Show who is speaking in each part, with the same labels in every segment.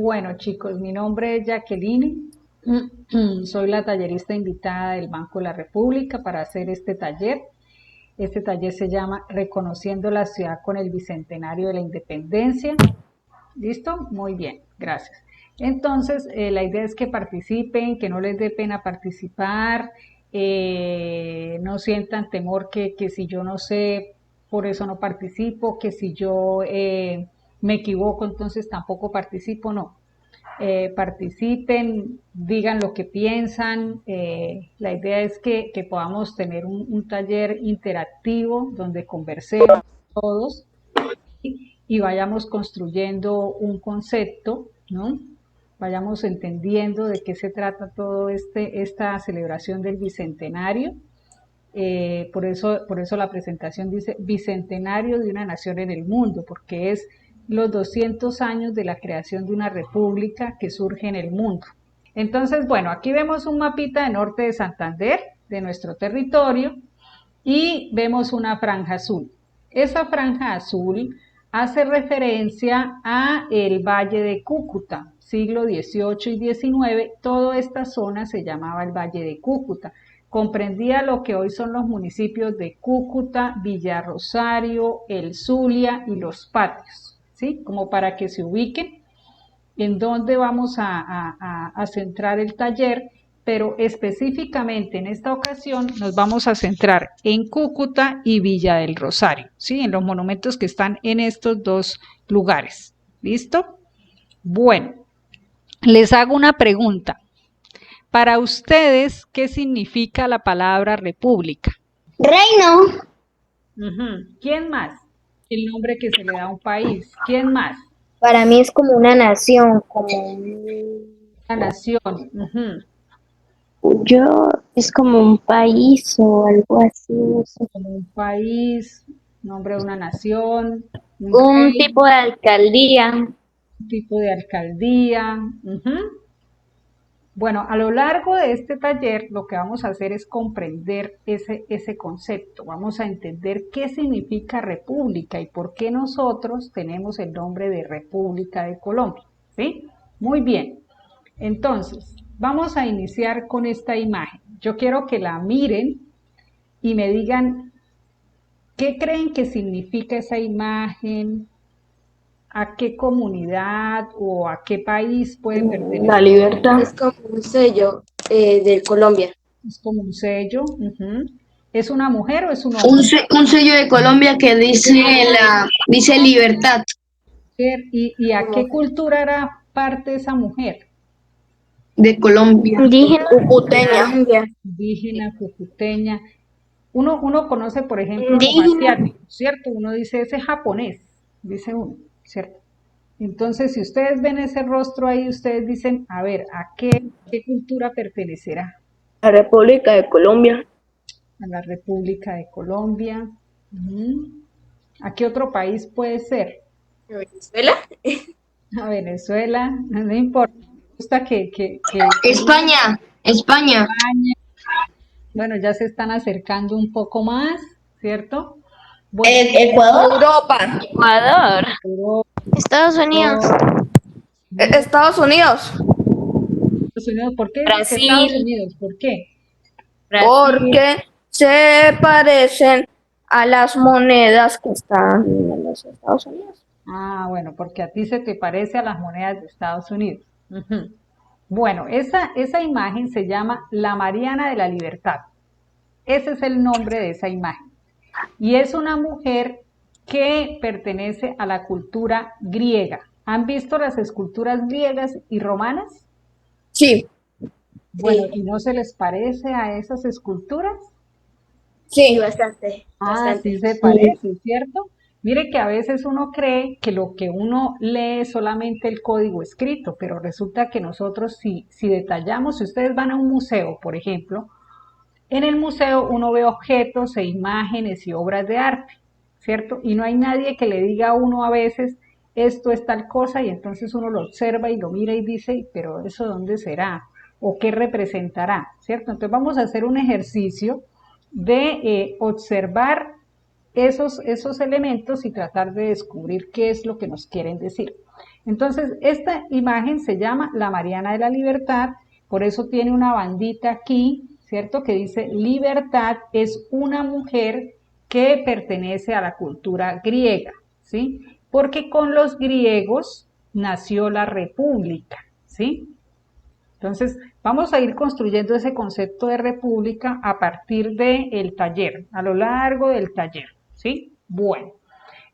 Speaker 1: Bueno, chicos, mi nombre es Jacqueline. Soy la tallerista invitada del Banco de la República para hacer este taller. Este taller se llama Reconociendo la ciudad con el Bicentenario de la Independencia. ¿Listo? Muy bien, gracias. Entonces, la idea es que participen, que no les dé pena participar, no sientan temor que si yo no sé, por eso no participo, que si yo me equivoco, entonces tampoco participo, no. Participen, digan lo que piensan. La idea es que podamos tener un taller interactivo donde conversemos todos y vayamos construyendo un concepto, ¿no? Vayamos entendiendo de qué se trata todo esta celebración del Bicentenario. Por eso la presentación dice Bicentenario de una nación en el mundo, porque es los 200 años de la creación de una república que surge en el mundo. Entonces, bueno, aquí vemos un mapita de norte de Santander, de nuestro territorio, y vemos una franja azul. Esa franja azul hace referencia a el Valle de Cúcuta, siglo XVIII y XIX. Toda esta zona se llamaba el Valle de Cúcuta. Comprendía lo que hoy son los municipios de Cúcuta, Villarrosario, El Zulia y Los Patios, ¿sí? Como para que se ubiquen en dónde vamos a centrar el taller, pero específicamente en esta ocasión nos vamos a centrar en Cúcuta y Villa del Rosario, ¿sí? En los monumentos que están en estos dos lugares. ¿Listo? Bueno, les hago una pregunta. Para ustedes, ¿qué significa la palabra república?
Speaker 2: Reino.
Speaker 1: ¿Quién más? El nombre que se le da a un país. ¿Quién más?
Speaker 2: Para mí es como una nación,
Speaker 1: La nación.
Speaker 3: Yo es como un país o algo así, no sé.
Speaker 1: Como un país, nombre de una nación, un
Speaker 3: Un
Speaker 1: rey,
Speaker 3: tipo de alcaldía.
Speaker 1: un tipo de alcaldía. Bueno, a lo largo de este taller lo que vamos a hacer es comprender ese concepto. Vamos a entender qué significa república y por qué nosotros tenemos el nombre de República de Colombia. ¿Sí? Muy bien. Entonces, vamos a iniciar con esta imagen. Yo quiero que la miren y me digan qué creen que significa esa imagen, a qué comunidad o a qué país puede pertenecer.
Speaker 3: La libertad.
Speaker 2: Es como un sello de Colombia.
Speaker 1: Es como un sello. ¿Es una mujer o es un hombre?
Speaker 4: Un sello de Colombia que dice libertad.
Speaker 1: ¿Y a qué cultura era parte esa mujer?
Speaker 4: De Colombia.
Speaker 3: Indígena.
Speaker 2: Cucuteña.
Speaker 1: Indígena, cucuteña. Uno conoce, por ejemplo, los
Speaker 3: Indígena.
Speaker 1: asiáticos, ¿cierto? Uno dice, ese es japonés, dice uno, ¿cierto? Entonces, si ustedes ven ese rostro ahí, ustedes dicen, a ver, ¿a qué cultura pertenecerá?
Speaker 3: La República de Colombia.
Speaker 1: A la República de Colombia. ¿A qué otro país puede ser?
Speaker 2: Venezuela.
Speaker 1: A Venezuela, no importa. Me gusta
Speaker 4: España.
Speaker 1: España.
Speaker 4: España.
Speaker 1: Bueno, ya se están acercando un poco más, ¿cierto? Bueno,
Speaker 4: Ecuador.
Speaker 2: Europa.
Speaker 3: Ecuador.
Speaker 1: Europa,
Speaker 3: Estados Unidos.
Speaker 2: Estados Unidos.
Speaker 1: Estados Unidos, ¿por qué dicen que
Speaker 3: Brasil.
Speaker 1: Estados Unidos? ¿Por qué?
Speaker 3: Brasil.
Speaker 2: Porque se parecen a las monedas que están en los Estados Unidos.
Speaker 1: Ah, bueno, porque a ti se te parece a las monedas de Estados Unidos. Bueno, esa imagen se llama la Mariana de la Libertad. Ese es el nombre de esa imagen. Y es una mujer que pertenece a la cultura griega. ¿Han visto las esculturas griegas y romanas?
Speaker 2: Sí.
Speaker 1: Bueno, ¿y no se les parece a esas esculturas?
Speaker 2: Sí, bastante.
Speaker 1: Ah, sí se parece, ¿cierto? Mire que a veces uno cree que lo que uno lee es solamente el código escrito, pero resulta que nosotros si detallamos, si ustedes van a un museo, por ejemplo, en el museo uno ve objetos e imágenes y obras de arte, ¿cierto? Y no hay nadie que le diga a uno a veces, esto es tal cosa, y entonces uno lo observa y lo mira y dice, pero ¿eso dónde será? ¿O qué representará? ¿Cierto? Entonces vamos a hacer un ejercicio de observar esos elementos y tratar de descubrir qué es lo que nos quieren decir. Entonces, esta imagen se llama la Mariana de la Libertad, por eso tiene una bandita aquí, ¿cierto? Que dice Libertad, es una mujer que pertenece a la cultura griega, ¿sí? Porque con los griegos nació la república, ¿sí? Entonces, vamos a ir construyendo ese concepto de república a partir del taller, a lo largo del taller, ¿sí? Bueno,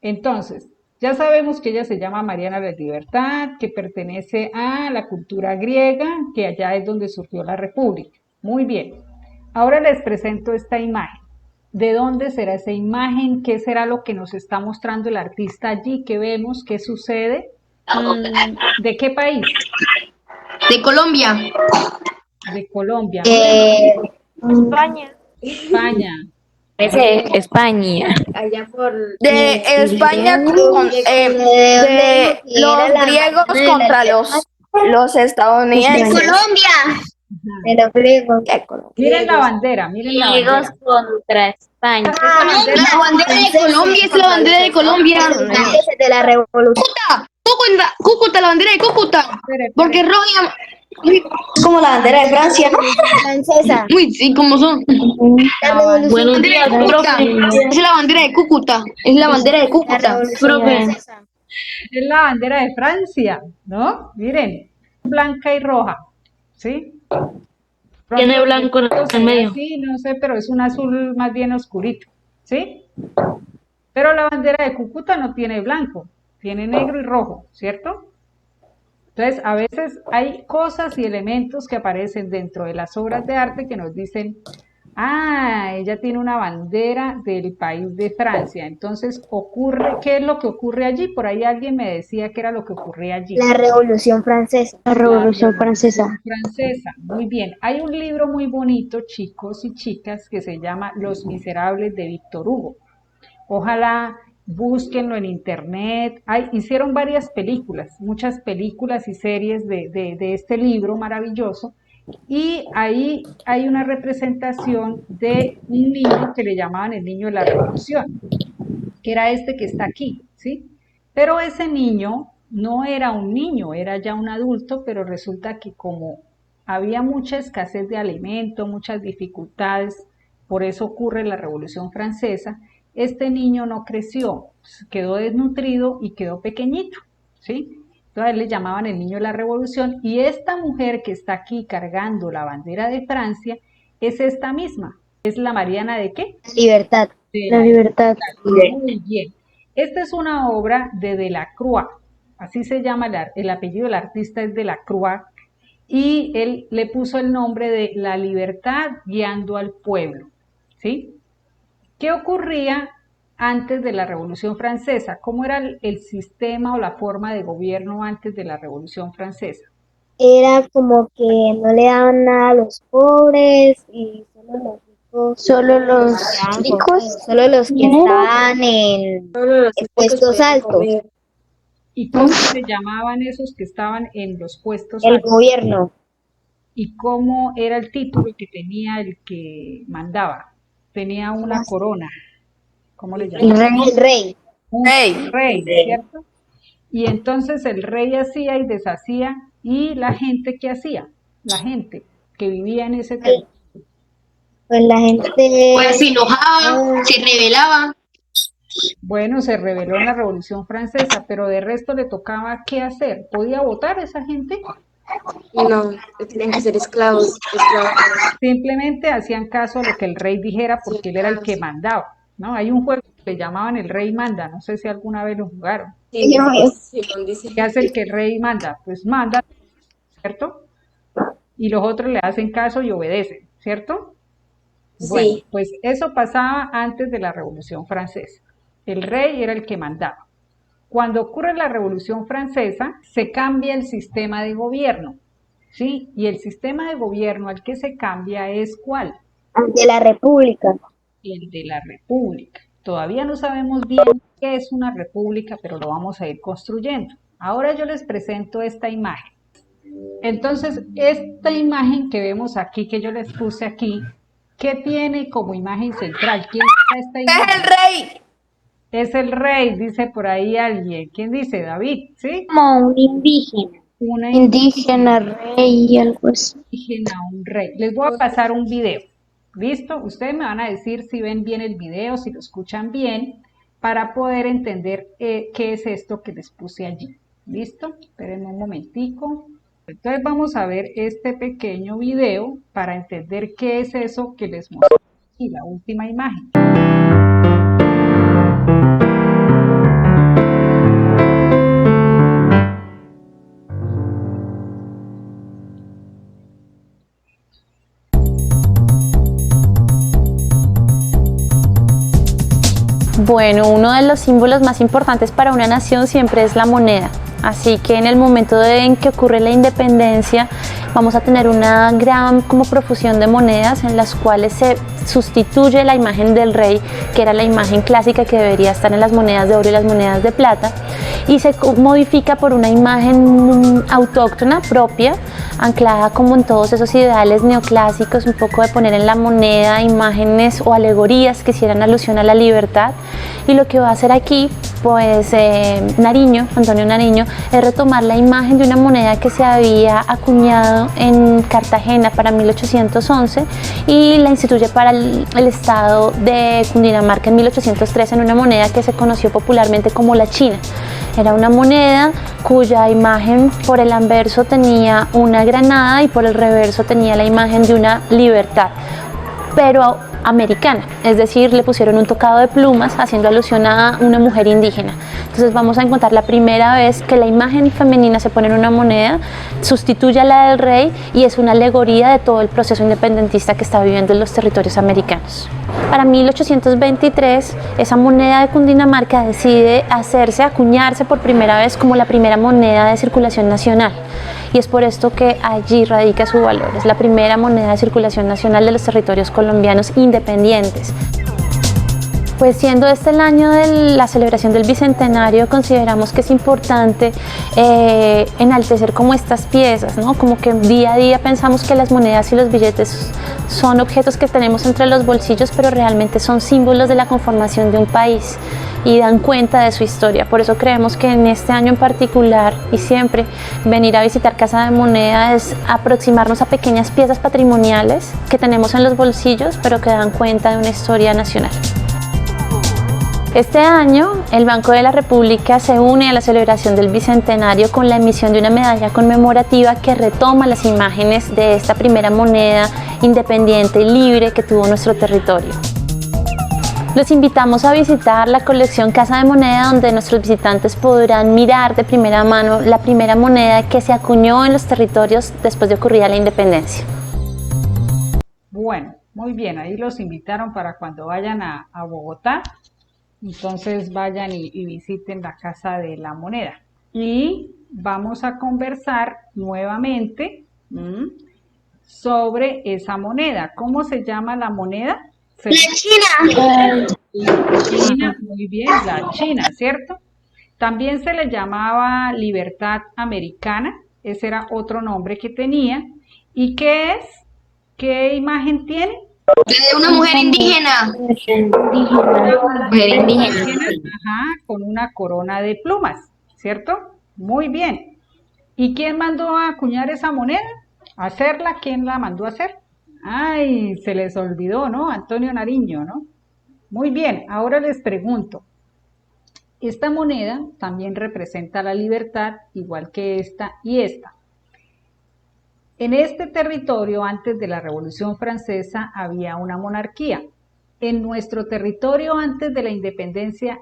Speaker 1: entonces, ya sabemos que ella se llama Mariana de la Libertad, que pertenece a la cultura griega, que allá es donde surgió la república. Muy bien, ahora les presento esta imagen. ¿De dónde será esa imagen? ¿Qué será lo que nos está mostrando el artista allí? ¿Qué vemos? ¿Qué sucede? ¿De qué país?
Speaker 4: De Colombia.
Speaker 1: De Colombia.
Speaker 2: España.
Speaker 1: España.
Speaker 3: Ese es España.
Speaker 5: Allá por...
Speaker 2: De España, de los griegos contra los estadounidenses.
Speaker 4: Colombia.
Speaker 5: De los griegos.
Speaker 1: Miren la bandera, miren la bandera.
Speaker 3: Griegos contra España.
Speaker 4: La bandera de Colombia es la bandera de Colombia.
Speaker 5: De la revolución.
Speaker 4: Cúcuta, Cúcuta, la bandera de Cúcuta.
Speaker 1: Espere,
Speaker 4: Porque es roja.
Speaker 5: Como la bandera de Francia, ¿no? Francesa.
Speaker 4: Uy, sí, como son.
Speaker 5: La revolución
Speaker 3: Buenos
Speaker 4: Bandera
Speaker 3: días,
Speaker 4: de Cúcuta.
Speaker 3: profe.
Speaker 4: Es la bandera de Cúcuta. Es la bandera de
Speaker 5: La
Speaker 4: Cúcuta.
Speaker 5: revolución
Speaker 3: Profe.
Speaker 5: francesa.
Speaker 1: es la bandera de Francia, ¿no? Miren, blanca y roja, ¿sí?
Speaker 3: Tiene blanco en el medio.
Speaker 1: Sí, no sé, pero es un azul más bien oscurito, ¿sí? Pero la bandera de Cúcuta no tiene blanco, tiene negro y rojo, ¿cierto? Entonces, a veces hay cosas y elementos que aparecen dentro de las obras de arte que nos dicen, ah, ella tiene una bandera del país de Francia. Entonces, ocurre, ¿qué es lo que ocurre allí? Por ahí alguien me decía que era lo que ocurría allí.
Speaker 5: La revolución francesa.
Speaker 3: La Revolución Francesa.
Speaker 1: Francesa, muy bien. Hay un libro muy bonito, chicos y chicas, que se llama Los Miserables de Víctor Hugo. Ojalá búsquenlo en internet. Hicieron varias películas, muchas películas y series de este libro maravilloso. Y ahí hay una representación de un niño que le llamaban el niño de la revolución, que era este que está aquí, ¿sí? Pero ese niño no era un niño, era ya un adulto, pero resulta que como había mucha escasez de alimento, muchas dificultades, por eso ocurre la Revolución Francesa, este niño no creció, quedó desnutrido y quedó pequeñito, ¿sí? Entonces le llamaban el niño de la Revolución y esta mujer que está aquí cargando la bandera de Francia es esta misma, es la Mariana ¿de qué?
Speaker 5: Libertad.
Speaker 1: De
Speaker 3: La libertad.
Speaker 1: Muy bien. Esta es una obra de Delacroix, así se llama, el apellido del artista es Delacroix, y él le puso el nombre de La libertad guiando al pueblo, ¿sí? ¿Qué ocurría antes de la Revolución Francesa? ¿Cómo era el sistema o la forma de gobierno antes de la Revolución Francesa?
Speaker 5: Era como que no le daban nada a los pobres y solo los ricos.
Speaker 3: Solo los
Speaker 5: Ricos. Solo los que estaban en puestos altos.
Speaker 1: ¿Y cómo se llamaban esos que estaban en los puestos
Speaker 5: El
Speaker 1: altos?
Speaker 5: gobierno.
Speaker 1: ¿Y cómo era el título que tenía el que mandaba? Tenía una corona. ¿Cómo le
Speaker 5: El
Speaker 1: llamaban?
Speaker 5: rey. El rey.
Speaker 1: Un
Speaker 2: Rey.
Speaker 1: rey, ¿cierto? Y entonces el rey hacía y deshacía, y la gente, ¿qué hacía? La gente que vivía en ese territorio.
Speaker 5: Pues la gente.
Speaker 4: Pues se enojaba, se rebelaba.
Speaker 1: Bueno, se rebeló en la Revolución Francesa, pero de resto le tocaba qué hacer. ¿Podía votar esa gente?
Speaker 6: No, tenían que ser esclavos.
Speaker 1: Simplemente hacían caso a lo que el rey dijera porque él era el que mandaba, ¿no? Hay un juego que le llamaban El Rey Manda, no sé si alguna vez lo jugaron.
Speaker 6: Simón dice.
Speaker 1: ¿Qué hace el que el rey manda? Pues manda, ¿cierto? Y los otros le hacen caso y obedecen, ¿cierto? Bueno,
Speaker 6: Sí.
Speaker 1: pues eso pasaba antes de la Revolución Francesa. El rey era el que mandaba. Cuando ocurre la Revolución Francesa, se cambia el sistema de gobierno, ¿sí? Y el sistema de gobierno al que se cambia es ¿cuál?
Speaker 5: De la república.
Speaker 1: El de la república. Todavía no sabemos bien qué es una república, pero lo vamos a ir construyendo. Ahora yo les presento esta imagen. Entonces, esta imagen que vemos aquí, que yo les puse aquí, ¿qué tiene como imagen central? ¿Quién es esta
Speaker 2: Es
Speaker 1: imagen?
Speaker 2: el rey.
Speaker 1: Es el rey, dice por ahí alguien. ¿Quién dice? David, ¿sí?
Speaker 3: Como un indígena.
Speaker 1: Una
Speaker 3: Indígena, rey, algo así.
Speaker 1: indígena, un rey. Les voy a pasar un video. ¿Listo? Ustedes me van a decir si ven bien el video, si lo escuchan bien, para poder entender qué es esto que les puse allí. ¿Listo? Espérenme un momentico. Entonces vamos a ver este pequeño video para entender qué es eso que les mostré aquí, la última imagen.
Speaker 7: Bueno, uno de los símbolos más importantes para una nación siempre es la moneda. Así que en el momento en que ocurre la independencia vamos a tener una gran profusión de monedas en las cuales se sustituye la imagen del rey, que era la imagen clásica que debería estar en las monedas de oro y las monedas de plata, y se modifica por una imagen autóctona propia, anclada como en todos esos ideales neoclásicos, un poco de poner en la moneda imágenes o alegorías que hicieran alusión a la libertad. Y lo que va a hacer aquí, pues Nariño, Antonio Nariño, es retomar la imagen de una moneda que se había acuñado en Cartagena para 1811 y la instituye para el estado de Cundinamarca en 1813 en una moneda que se conoció popularmente como la China. Era una moneda cuya imagen por el anverso tenía una granada y por el reverso tenía la imagen de una libertad, pero americana, es decir, le pusieron un tocado de plumas haciendo alusión a una mujer indígena. Entonces vamos a encontrar la primera vez que la imagen femenina se pone en una moneda, sustituye a la del rey y es una alegoría de todo el proceso independentista que está viviendo en los territorios americanos. Para 1823, esa moneda de Cundinamarca decide acuñarse por primera vez como la primera moneda de circulación nacional. Y es por esto que allí radica su valor. Es la primera moneda de circulación nacional de los territorios colombianos independientes. Pues siendo este el año de la celebración del Bicentenario, consideramos que es importante enaltecer como estas piezas, ¿no? Como que día a día pensamos que las monedas y los billetes son objetos que tenemos entre los bolsillos, pero realmente son símbolos de la conformación de un país y dan cuenta de su historia. Por eso creemos que en este año en particular y siempre venir a visitar Casa de Moneda es aproximarnos a pequeñas piezas patrimoniales que tenemos en los bolsillos, pero que dan cuenta de una historia nacional. Este año, el Banco de la República se une a la celebración del Bicentenario con la emisión de una medalla conmemorativa que retoma las imágenes de esta primera moneda independiente y libre que tuvo nuestro territorio. Los invitamos a visitar la colección Casa de Moneda, donde nuestros visitantes podrán mirar de primera mano la primera moneda que se acuñó en los territorios después de ocurrida la independencia.
Speaker 1: Bueno, muy bien, ahí los invitaron para cuando vayan a Bogotá. Entonces vayan y visiten la Casa de la Moneda. Y vamos a conversar nuevamente sobre esa moneda. ¿Cómo se llama la moneda?
Speaker 4: La China.
Speaker 1: La China, muy bien, la China, ¿cierto? También se le llamaba Libertad Americana, ese era otro nombre que tenía. ¿Y qué es? ¿Qué imagen tiene?
Speaker 4: La de una mujer indígena.
Speaker 1: Mujer indígena, ajá, con una corona de plumas, ¿cierto? Muy bien. ¿Y quién mandó a acuñar esa moneda? ¿Hacerla? ¿Quién la mandó a hacer? Ay, se les olvidó, ¿no? Antonio Nariño, ¿no? Muy bien, ahora les pregunto. Esta moneda también representa la libertad, igual que esta y esta. En este territorio, antes de la Revolución Francesa, había una monarquía. En nuestro territorio, antes de la independencia,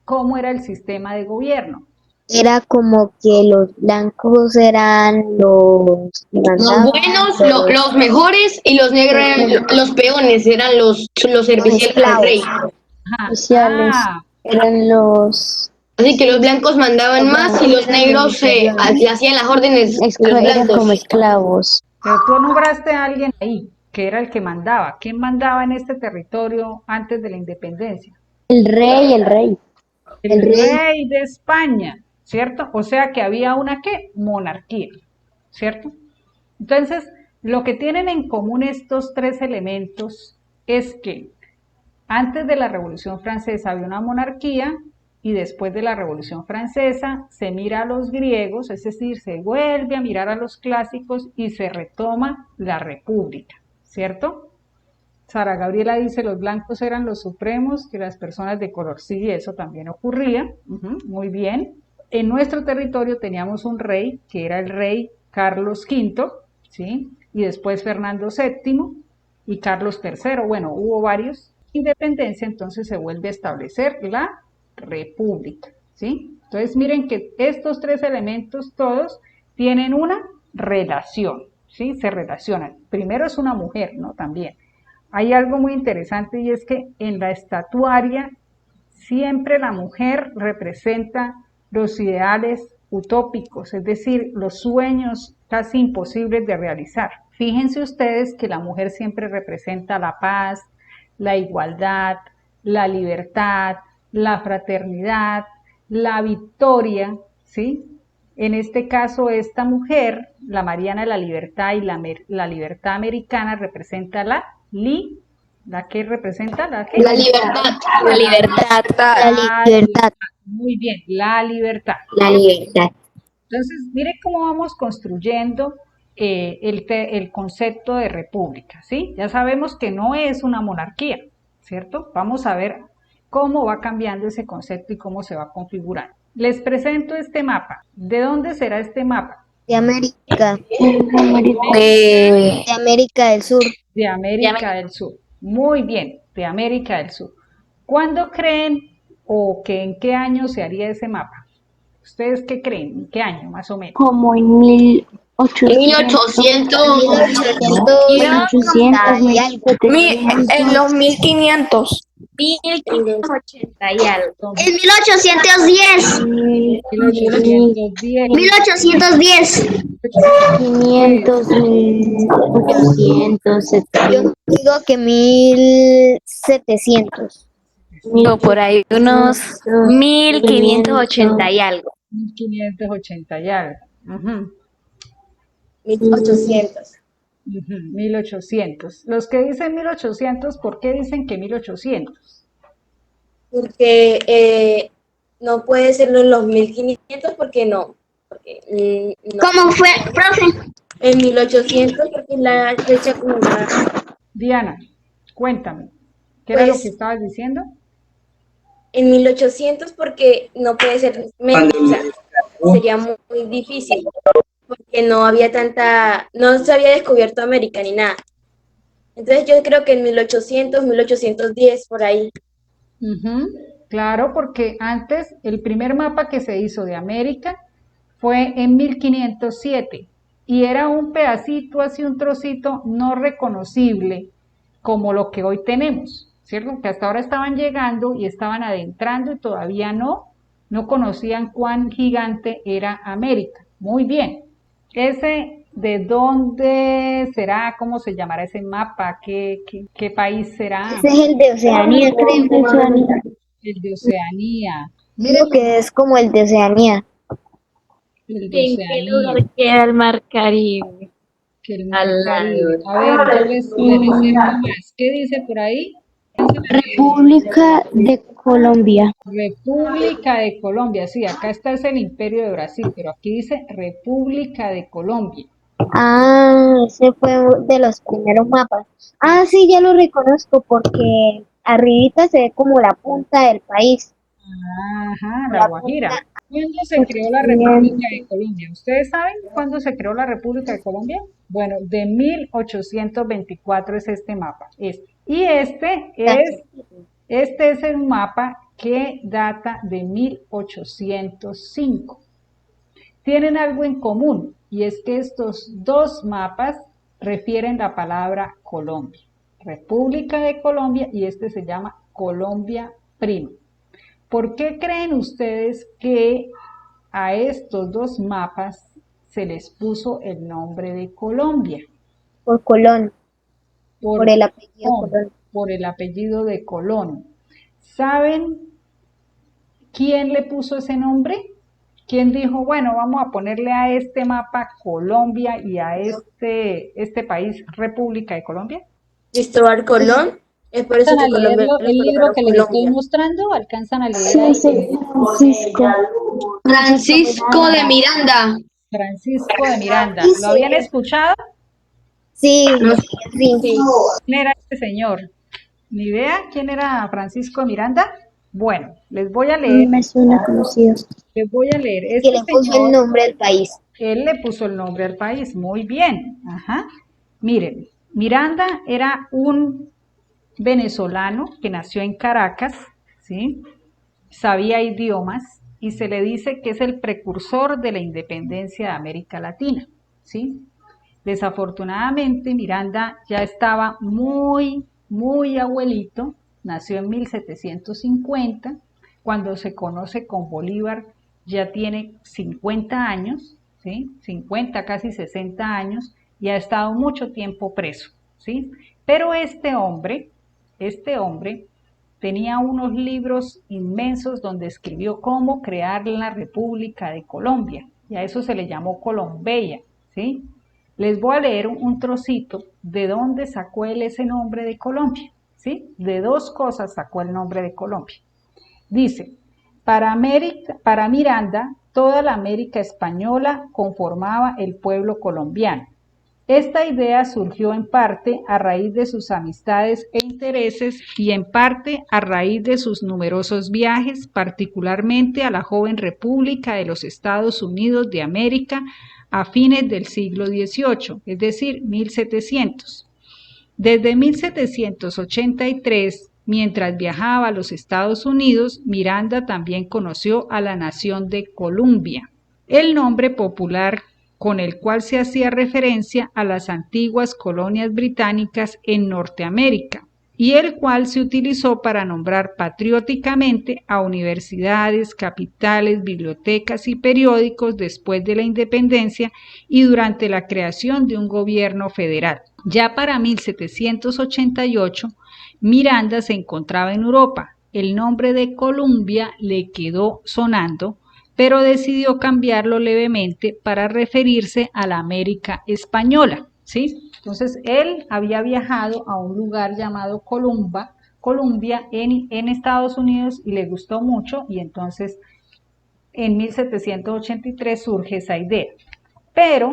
Speaker 1: ¿cómo era el sistema de gobierno?
Speaker 5: Era como que los blancos eran los que
Speaker 4: Los
Speaker 5: mandaban,
Speaker 4: buenos, los mejores, y los negros eran los peones, eran los serviciales del rey.
Speaker 1: Ajá.
Speaker 3: Oficiales.
Speaker 1: Ah,
Speaker 3: Eran los
Speaker 4: Así que los blancos mandaban más y los negros le hacían las órdenes de los
Speaker 3: eran como
Speaker 4: blancos.
Speaker 3: esclavos.
Speaker 1: pero tú nombraste a alguien ahí, que era el que mandaba. ¿Quién mandaba en este territorio antes de la independencia?
Speaker 3: El rey.
Speaker 1: El rey de España, ¿cierto? O sea que había una ¿qué? Monarquía, ¿cierto? Entonces, lo que tienen en común estos tres elementos es que Antes de la Revolución Francesa había una monarquía y después de la Revolución Francesa se mira a los griegos, es decir, se vuelve a mirar a los clásicos y se retoma la república, ¿cierto? Sara Gabriela dice, los blancos eran los supremos, que las personas de color, sí, eso también ocurría, muy bien. En nuestro territorio teníamos un rey, que era el rey Carlos V, ¿sí? Y después Fernando VII y Carlos III, bueno, hubo varios. Independencia, entonces se vuelve a establecer la república, ¿sí? Entonces miren que estos tres elementos todos tienen una relación, ¿sí? Se relacionan. Primero es una mujer, ¿no? También. Hay algo muy interesante y es que en la estatuaria siempre la mujer representa los ideales utópicos, es decir, los sueños casi imposibles de realizar. Fíjense ustedes que la mujer siempre representa la paz, la igualdad, la libertad, la fraternidad, la victoria, ¿sí? En este caso, esta mujer, la Mariana de la Libertad y la libertad americana representa la que representa
Speaker 4: La libertad.
Speaker 2: La libertad.
Speaker 5: La libertad.
Speaker 1: Muy bien, la libertad.
Speaker 4: La libertad.
Speaker 1: Entonces, mire cómo vamos construyendo el concepto de república, ¿sí? Ya sabemos que no es una monarquía, ¿cierto? Vamos a ver cómo va cambiando ese concepto y cómo se va configurando. Les presento este mapa. ¿De dónde será este mapa?
Speaker 5: De América.
Speaker 2: Eh,
Speaker 5: De América del Sur.
Speaker 1: De América del Sur. Muy bien, de América del Sur. ¿Cuándo creen o que en qué año se haría ese mapa? ¿Ustedes qué creen? ¿En qué año más o menos?
Speaker 3: Como en 1800.
Speaker 4: 1800.
Speaker 3: 1800,
Speaker 2: en los 1500.
Speaker 6: 1580 y algo.
Speaker 5: En 1810.
Speaker 1: 1810.
Speaker 5: 1810.
Speaker 3: 500, 1800,
Speaker 5: Yo digo que 1700.
Speaker 2: O por ahí unos 1580 y algo.
Speaker 1: 1580 y algo.
Speaker 6: 1800.
Speaker 1: 1800. Los que dicen 1800, ¿por qué dicen que 1800?
Speaker 6: Porque no puede ser los 1500 porque no. Porque, no.
Speaker 5: ¿Cómo fue, profe?
Speaker 6: En 1800 porque es la fecha conmemorada.
Speaker 1: Diana, cuéntame, ¿qué era lo
Speaker 6: Pues-
Speaker 1: que estabas diciendo?
Speaker 6: En 1800 porque no puede ser menos, o sea, sería muy difícil. Porque no había no se había descubierto América ni nada. Entonces yo creo que en 1800, 1810, por ahí.
Speaker 1: Claro, porque antes el primer mapa que se hizo de América fue en 1507 y era un pedacito, así un trocito no reconocible como lo que hoy tenemos, ¿cierto? Que hasta ahora estaban llegando y estaban adentrando y todavía no conocían cuán gigante era América. Muy bien. Ese, ¿de dónde será? ¿Cómo se llamará ese mapa? ¿Qué país será?
Speaker 5: Ese es el de Oceanía, creo.
Speaker 1: El de Oceanía.
Speaker 5: Digo que es como el de Oceanía.
Speaker 1: El de Oceanía.
Speaker 3: queda el mar Caribe.
Speaker 1: Que el mar Caribe. A ver, yo les enseño más. ¿Qué dice por ahí?
Speaker 3: República de Colombia.
Speaker 1: República de Colombia. Sí, acá está es el Imperio de Brasil, pero aquí dice República de Colombia.
Speaker 5: Ah, ese fue de los primeros mapas. Ah, sí, ya lo reconozco porque arribita se ve como la punta del país.
Speaker 1: Ajá, la Guajira. ¿Cuándo se creó la República de Colombia? ¿Ustedes saben cuándo se creó la República de Colombia? Bueno, de 1824 es este mapa. Y este es el mapa que data de 1805. Tienen algo en común y es que estos dos mapas refieren la palabra Colombia. República de Colombia y este se llama Colombia Prima. ¿Por qué creen ustedes que a estos dos mapas se les puso el nombre de Colombia?
Speaker 5: Por Colón, por el apellido Colón.
Speaker 1: Por el apellido de Colón. ¿Saben quién le puso ese nombre? ¿Quién dijo, bueno, vamos a ponerle a este mapa Colombia y a este país República de Colombia?
Speaker 6: Cristóbal Colón. Es por eso
Speaker 1: ¿Alcanzan a
Speaker 6: que Colombia
Speaker 1: leerlo,
Speaker 6: los
Speaker 1: el libro
Speaker 6: colocaron
Speaker 1: que les estoy
Speaker 6: Colombia.
Speaker 1: mostrando? ¿Alcanzan a leer
Speaker 3: Sí,
Speaker 1: ahí?
Speaker 3: soy Francisco.
Speaker 4: Francisco de Miranda.
Speaker 1: Francisco de Miranda. ¿Lo habían escuchado?
Speaker 5: Sí,
Speaker 4: No,
Speaker 5: sí.
Speaker 6: Sí.
Speaker 1: ¿Quién era este señor? ¿Ni idea quién era Francisco de Miranda? Bueno, les voy a leer,
Speaker 3: Me suena conocido.
Speaker 1: les voy a leer.
Speaker 5: Que
Speaker 1: Este
Speaker 5: le puso el
Speaker 1: señor,
Speaker 5: nombre al país.
Speaker 1: él le puso el nombre al país. Muy bien. Ajá. Miren, Miranda era un venezolano que nació en Caracas, ¿sí? Sabía idiomas y se le dice que es el precursor de la independencia de América Latina, ¿sí? Desafortunadamente, Miranda ya estaba muy abuelito, nació en 1750, cuando se conoce con Bolívar ya tiene 50 años, ¿sí? 50, casi 60 años, y ha estado mucho tiempo preso, ¿sí? Pero este hombre tenía unos libros inmensos donde escribió cómo crear la República de Colombia, y a eso se le llamó Colombeya, ¿sí? Les voy a leer un trocito de dónde sacó él ese nombre de Colombia, ¿sí? De dos cosas sacó el nombre de Colombia. Dice, para Miranda, toda la América española conformaba el pueblo colombiano. Esta idea surgió en parte a raíz de sus amistades e intereses y en parte a raíz de sus numerosos viajes, particularmente a la joven República de los Estados Unidos de América a fines del siglo XVIII, es decir, 1700. Desde 1783, mientras viajaba a los Estados Unidos, Miranda también conoció a la nación de Columbia, el nombre popular con el cual se hacía referencia a las antiguas colonias británicas en Norteamérica, y el cual se utilizó para nombrar patrióticamente a universidades, capitales, bibliotecas y periódicos después de la independencia y durante la creación de un gobierno federal. Ya para 1788, Miranda se encontraba en Europa. El nombre de Columbia le quedó sonando, pero decidió cambiarlo levemente para referirse a la América española, ¿sí? Entonces, él había viajado a un lugar llamado Columbia en Estados Unidos y le gustó mucho, y entonces en 1783 surge esa idea. Pero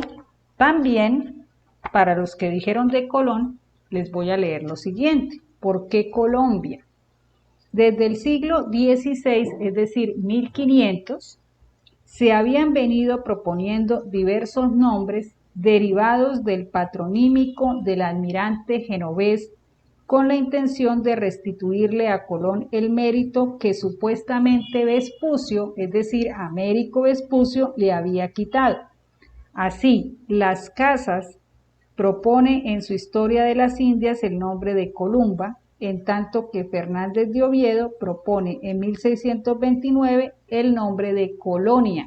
Speaker 1: también, para los que dijeron de Colón, les voy a leer lo siguiente. ¿Por qué Colombia? Desde el siglo XVI, es decir, 1500, se habían venido proponiendo diversos nombres derivados del patronímico del almirante genovés con la intención de restituirle a Colón el mérito que supuestamente Vespucio, es decir, Américo Vespucio, le había quitado. Así, Las Casas propone en su Historia de las Indias el nombre de Columba, en tanto que Fernández de Oviedo propone en 1629 el nombre de Colonia.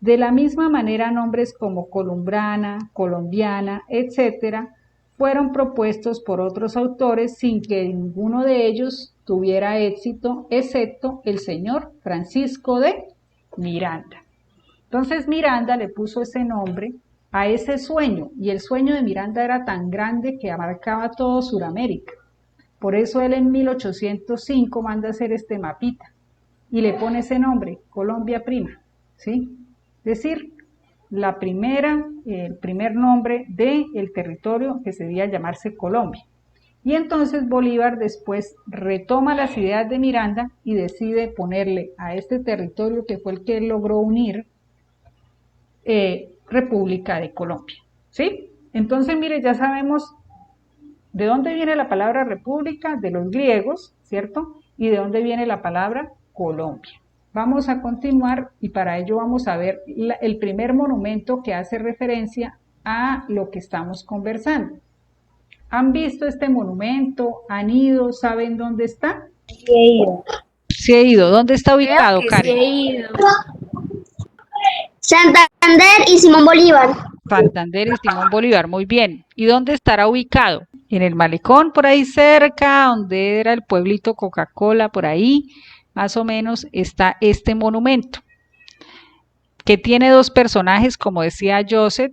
Speaker 1: De la misma manera, nombres como Columbrana, Colombiana, etc., fueron propuestos por otros autores sin que ninguno de ellos tuviera éxito, excepto el señor Francisco de Miranda. Entonces Miranda le puso ese nombre a ese sueño, y el sueño de Miranda era tan grande que abarcaba todo Sudamérica. Por eso él en 1805 manda a hacer este mapita y le pone ese nombre, Colombia Prima, ¿sí? Es decir, el primer nombre del territorio que se debía llamarse Colombia. Y entonces Bolívar después retoma las ideas de Miranda y decide ponerle a este territorio, que fue el que él logró unir, República de Colombia, ¿sí? Entonces, mire, ya sabemos de dónde viene la palabra república, de los griegos, ¿cierto? Y de dónde viene la palabra Colombia. Vamos a continuar y para ello vamos a ver el primer monumento que hace referencia a lo que estamos conversando. ¿Han visto este monumento? ¿Han ido? ¿Saben dónde está?
Speaker 5: Sí he ido.
Speaker 1: Sí he ido. ¿Dónde está ubicado, Karen?
Speaker 5: Santander y Simón Bolívar.
Speaker 1: Santander y Simón Bolívar, muy bien. ¿Y dónde estará ubicado? En el Malecón, por ahí cerca, donde era el pueblito Coca-Cola, por ahí, más o menos, está este monumento, que tiene dos personajes, como decía Joseph,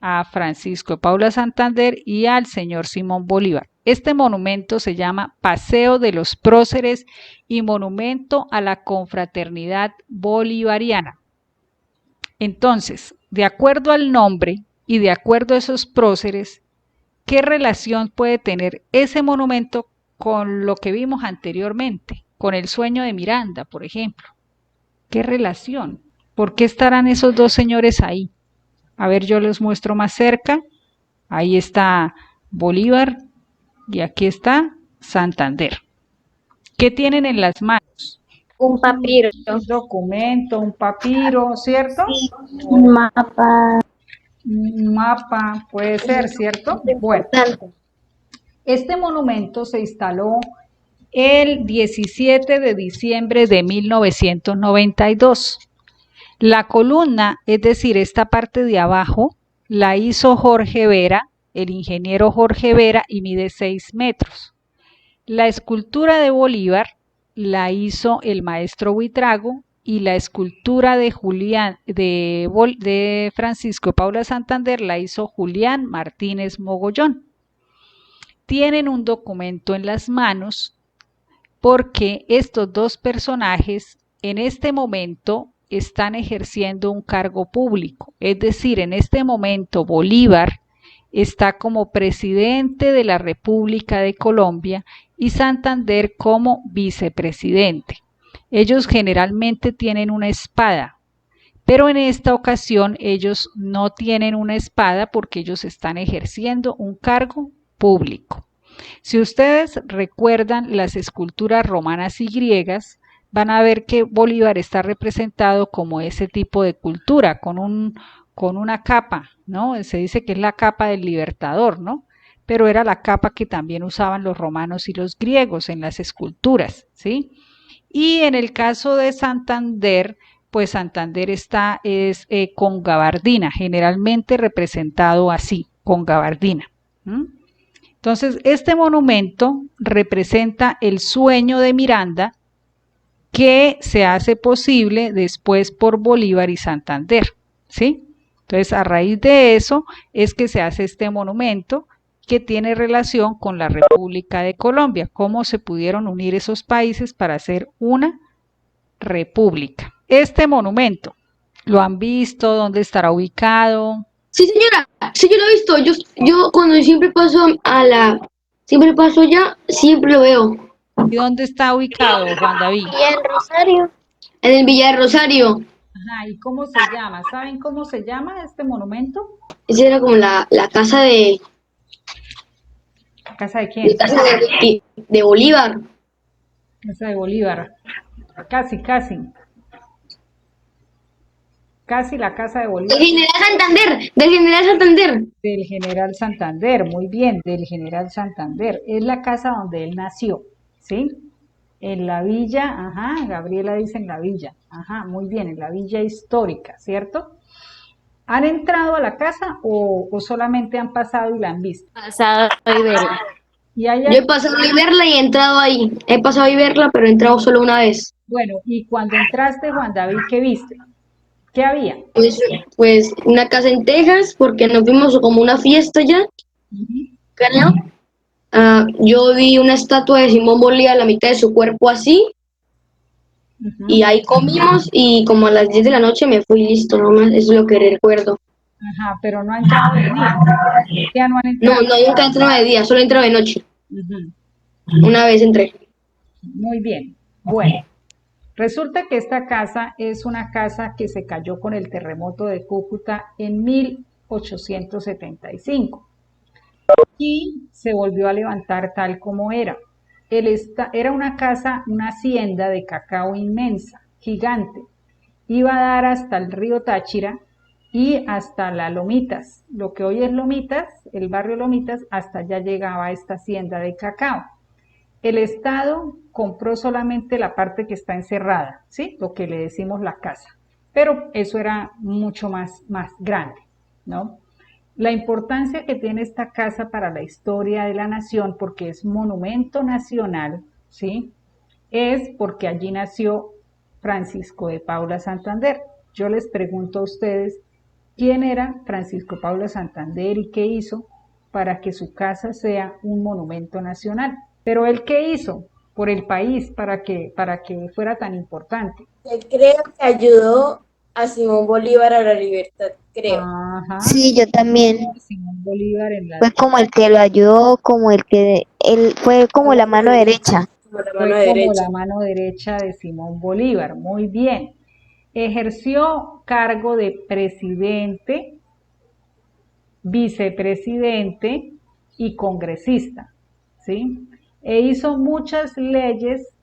Speaker 1: a Francisco de Paula Santander y al señor Simón Bolívar. Este monumento se llama Paseo de los Próceres y Monumento a la Confraternidad Bolivariana. Entonces, de acuerdo al nombre y de acuerdo a esos próceres, ¿qué relación puede tener ese monumento con lo que vimos anteriormente, con el sueño de Miranda, por ejemplo? ¿Qué relación? ¿Por qué estarán esos dos señores ahí? A ver, yo les muestro más cerca. Ahí está Bolívar y aquí está Santander. ¿Qué tienen en las manos?
Speaker 3: Un papiro.
Speaker 1: Un documento, un papiro, ¿cierto?
Speaker 5: Sí,
Speaker 3: Un mapa.
Speaker 1: Un mapa, puede ser, ¿cierto? Bueno,
Speaker 5: importante.
Speaker 1: este monumento se instaló el 17 de diciembre de 1992. La columna, es decir, esta parte de abajo, la hizo Jorge Vera, el ingeniero Jorge Vera, y mide 6 metros. La escultura de Bolívar la hizo el maestro Buitrago y la escultura de Francisco de Paula Santander la hizo Julián Martínez Mogollón. Tienen un documento en las manos porque estos dos personajes en este momento están ejerciendo un cargo público, es decir, en este momento Bolívar está como presidente de la República de Colombia y Santander como vicepresidente. Ellos generalmente tienen una espada, pero en esta ocasión ellos no tienen una espada porque ellos están ejerciendo un cargo público. Si ustedes recuerdan las esculturas romanas y griegas, van a ver que Bolívar está representado como ese tipo de cultura, con una capa, ¿no? Se dice que es la capa del libertador, ¿no? Pero era la capa que también usaban los romanos y los griegos en las esculturas, ¿sí? Y en el caso de Santander, pues Santander es con gabardina, generalmente representado así, con gabardina. Entonces, este monumento representa el sueño de Miranda que se hace posible después por Bolívar y Santander, ¿sí? Entonces, a raíz de eso es que se hace este monumento que tiene relación con la República de Colombia, cómo se pudieron unir esos países para hacer una república. Este monumento, ¿lo han visto? ¿Dónde estará ubicado?
Speaker 4: Sí, señora, sí, yo lo he visto. Yo cuando siempre paso allá, siempre lo veo.
Speaker 1: ¿Y dónde está ubicado, Juan David?
Speaker 5: Y en Rosario,
Speaker 4: En el Villa de Rosario.
Speaker 1: Ajá, ¿y cómo se llama? ¿Saben cómo se llama este monumento?
Speaker 4: Esa era como la casa
Speaker 1: ¿La casa de quién?
Speaker 4: de Bolívar.
Speaker 1: Casa de Bolívar. Casi, casi. Casi la casa de Bolívar.
Speaker 4: Del General Santander.
Speaker 1: Del general Santander, muy bien, del general Santander. Es la casa donde él nació, ¿sí? En la villa, ajá, Gabriela dice en la villa, ajá, muy bien, en la villa histórica, ¿cierto? ¿Han entrado a la casa o solamente han pasado y la han visto?
Speaker 3: Pasado y verla.
Speaker 1: Y hay
Speaker 4: Yo he pasado a verla y he entrado ahí. He pasado a verla, pero he entrado solo una vez.
Speaker 1: bueno, y cuando entraste, Juan David, ¿qué viste? ¿Qué había?
Speaker 4: Pues una casa en Texas, porque nos fuimos como una fiesta ya, creo. Yo vi una estatua de Simón Bolívar, la mitad de su cuerpo así, y ahí comimos y como a las 10 de la noche me fui, listo, nomás, eso es lo que recuerdo.
Speaker 1: Ajá, pero no ha entrado de día. Ya no han entrado.
Speaker 4: No, nunca entré de día, solo entré de noche.
Speaker 1: Ujú.
Speaker 4: Una vez entré.
Speaker 1: Muy bien. Bueno, resulta que esta casa es una casa que se cayó con el terremoto de Cúcuta en 1875 y se volvió a levantar tal como era. Era una casa, una hacienda de cacao inmensa, gigante. Iba a dar hasta el río Táchira y hasta la Lomitas, lo que hoy es Lomitas, el barrio Lomitas, hasta allá llegaba esta hacienda de cacao. El Estado compró solamente la parte que está encerrada, ¿sí? Lo que le decimos la casa, pero eso era mucho más grande, ¿no? La importancia que tiene esta casa para la historia de la nación, porque es monumento nacional, ¿sí? Es porque allí nació Francisco de Paula Santander. Yo les pregunto a ustedes, quién era Francisco Paula Santander y qué hizo para que su casa sea un monumento nacional. Pero él, ¿qué hizo por el país para que fuera tan importante?
Speaker 6: Creo que ayudó a Simón Bolívar a la libertad, creo.
Speaker 1: Ajá,
Speaker 5: Sí, yo también.
Speaker 1: Simón Bolívar en la
Speaker 5: Fue como el que lo ayudó, como el que él fue como la mano derecha.
Speaker 6: Como la mano
Speaker 1: fue como
Speaker 6: derecha.
Speaker 1: la mano derecha de Simón Bolívar, muy bien. Ejerció cargo de presidente, vicepresidente y congresista, ¿sí? E hizo muchas leyes,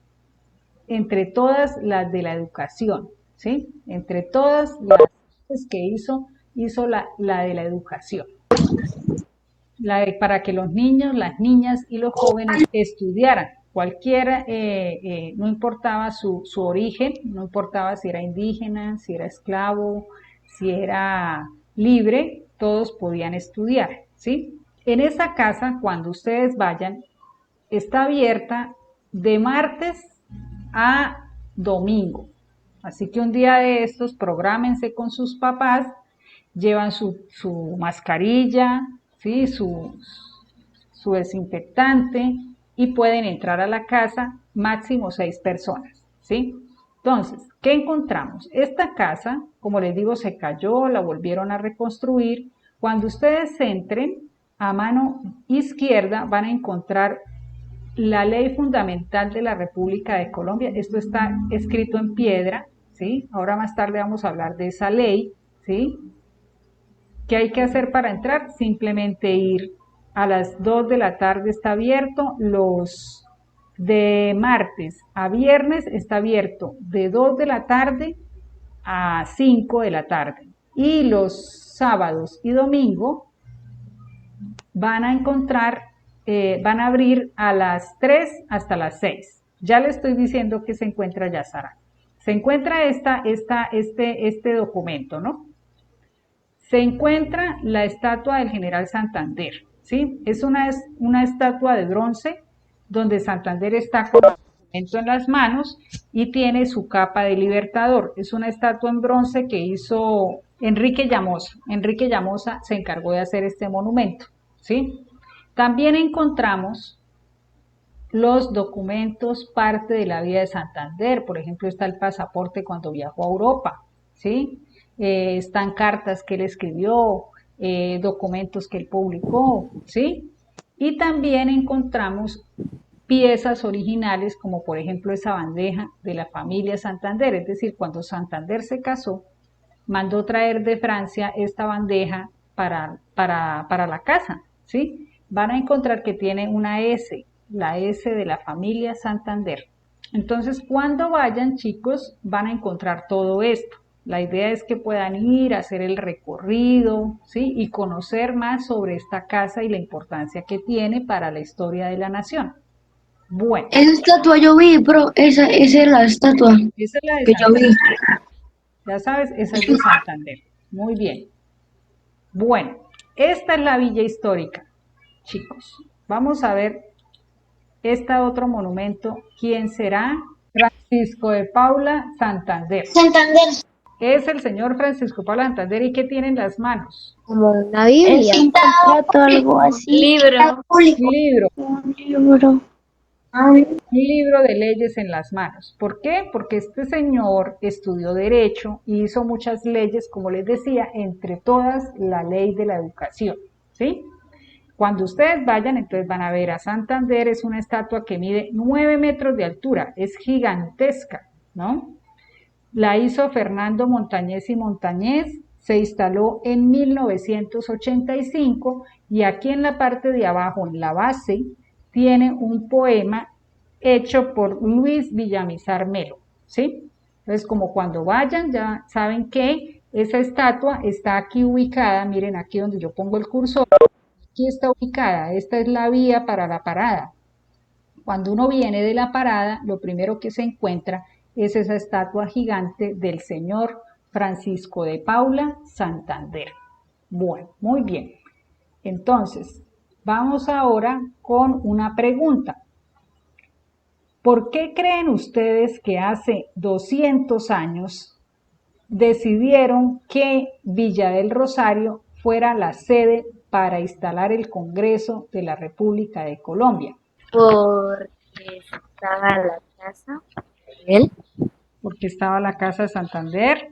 Speaker 1: entre todas las de la educación, ¿sí? Entre todas las leyes que hizo la de la educación. Para que los niños, las niñas y los jóvenes estudiaran. Cualquiera, no importaba su origen, no importaba si era indígena, si era esclavo, si era libre, todos podían estudiar, ¿sí? En esa casa, cuando ustedes vayan, está abierta de martes a domingo. Así que un día de estos, prográmense con sus papás, llevan su mascarilla, ¿sí? su desinfectante y pueden entrar a la casa máximo 6 personas, ¿sí? Entonces, ¿qué encontramos? Esta casa, como les digo, se cayó, la volvieron a reconstruir. Cuando ustedes entren, a mano izquierda van a encontrar la ley fundamental de la República de Colombia. Esto está escrito en piedra, ¿sí? Ahora más tarde vamos a hablar de esa ley, ¿sí? ¿Qué hay que hacer para entrar? Simplemente ir a las 2 de la tarde, está abierto. Los de martes a viernes está abierto de 2 de la tarde a 5 de la tarde. Y los sábados y domingo van a van a abrir a las 3 hasta las 6. Ya le estoy diciendo que se encuentra ya, Sara. Se encuentra este documento, ¿no? Se encuentra la estatua del general Santander, ¿sí? Es una estatua de bronce donde Santander está con el documento en las manos y tiene su capa de libertador. Es una estatua en bronce que hizo Enrique Llamosa. Enrique Llamosa se encargó de hacer este monumento, ¿sí? También encontramos los documentos, parte de la vida de Santander. Por ejemplo, está el pasaporte cuando viajó a Europa, ¿sí? Están cartas que él escribió, documentos que él publicó, ¿sí? Y también encontramos piezas originales, como por ejemplo esa bandeja de la familia Santander, es decir, cuando Santander se casó, mandó traer de Francia esta bandeja para la casa, ¿sí? Van a encontrar que tiene una S, la S de la familia Santander. Entonces, cuando vayan, chicos, van a encontrar todo esto. La idea es que puedan ir a hacer el recorrido, ¿sí? Y conocer más sobre esta casa y la importancia que tiene para la historia de la nación. Bueno,
Speaker 4: Esa estatua yo vi, pero esa es la estatua
Speaker 1: esa es la de
Speaker 4: que yo vi.
Speaker 1: Santander. Ya sabes, esa es de Santander. Muy bien. Bueno, esta es la villa histórica, chicos. Vamos a ver este otro monumento. ¿Quién será? Francisco de Paula Santander.
Speaker 5: Santander.
Speaker 1: Es el señor Francisco de Paula Santander. ¿Y qué tiene en las manos?
Speaker 5: Como una
Speaker 3: Es
Speaker 5: Biblia.
Speaker 3: un contrato, algo así.
Speaker 6: Libro.
Speaker 1: Un libro.
Speaker 3: Un libro.
Speaker 1: Un libro de leyes en las manos. ¿Por qué? Porque este señor estudió Derecho y hizo muchas leyes, como les decía, entre todas la ley de la educación, ¿sí? Cuando ustedes vayan, entonces van a ver a Santander, es una estatua que mide 9 metros de altura, es gigantesca, ¿no? La hizo Fernando Montañez y Montañez, se instaló en 1985 y aquí en la parte de abajo, en la base, tiene un poema hecho por Luis Villamizar Melo, ¿sí? Entonces, como cuando vayan, ya saben que esa estatua está aquí ubicada, miren aquí donde yo pongo el cursor, aquí está ubicada, esta es la vía para la parada. Cuando uno viene de la parada, lo primero que se encuentra es esa estatua gigante del señor Francisco de Paula Santander. Bueno, muy bien. Entonces, vamos ahora con una pregunta. ¿Por qué creen ustedes que hace 200 años decidieron que Villa del Rosario fuera la sede para instalar el Congreso de la República de Colombia?
Speaker 3: Porque estaba la casa de él.
Speaker 1: Porque estaba la Casa de Santander.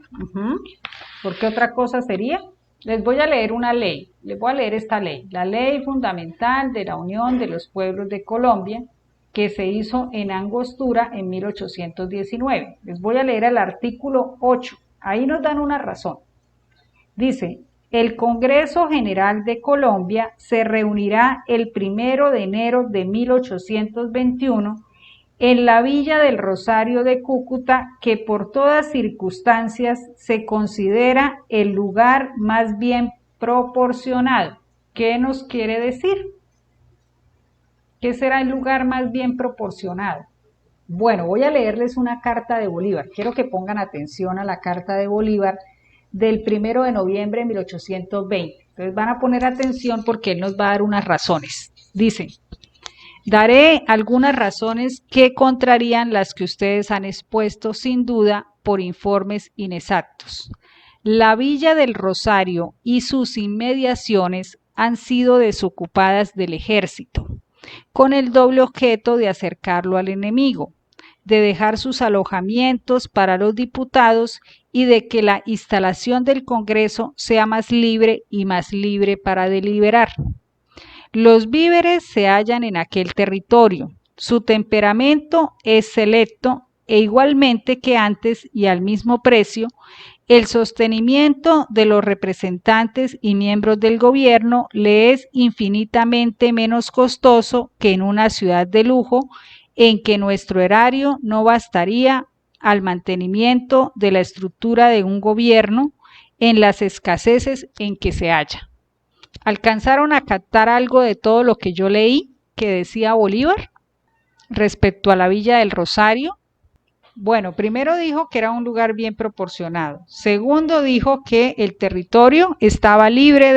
Speaker 1: ¿Por qué otra cosa sería? Les voy a leer una ley, les voy a leer esta ley, la Ley Fundamental de la Unión de los Pueblos de Colombia, que se hizo en Angostura en 1819. Les voy a leer el artículo 8, ahí nos dan una razón. Dice, el Congreso General de Colombia se reunirá el 1 de enero de 1821 en la Villa del Rosario de Cúcuta, que por todas circunstancias se considera el lugar más bien proporcionado. ¿Qué nos quiere decir? ¿Qué será el lugar más bien proporcionado? Bueno, voy a leerles una carta de Bolívar. Quiero que pongan atención a la carta de Bolívar del 1 de noviembre de 1820. Entonces van a poner atención porque él nos va a dar unas razones. Dice, daré algunas razones que contrarían las que ustedes han expuesto sin duda por informes inexactos. La Villa del Rosario y sus inmediaciones han sido desocupadas del ejército, con el doble objeto de acercarlo al enemigo, de dejar sus alojamientos para los diputados y de que la instalación del Congreso sea más libre y más libre para deliberar. Los víveres se hallan en aquel territorio, su temperamento es selecto e igualmente que antes y al mismo precio, el sostenimiento de los representantes y miembros del gobierno le es infinitamente menos costoso que en una ciudad de lujo en que nuestro erario no bastaría al mantenimiento de la estructura de un gobierno en las escaseces en que se halla. ¿Alcanzaron a captar algo de todo lo que yo leí que decía Bolívar respecto a la Villa del Rosario? Bueno, primero dijo que era un lugar bien proporcionado. Segundo dijo que el territorio estaba libre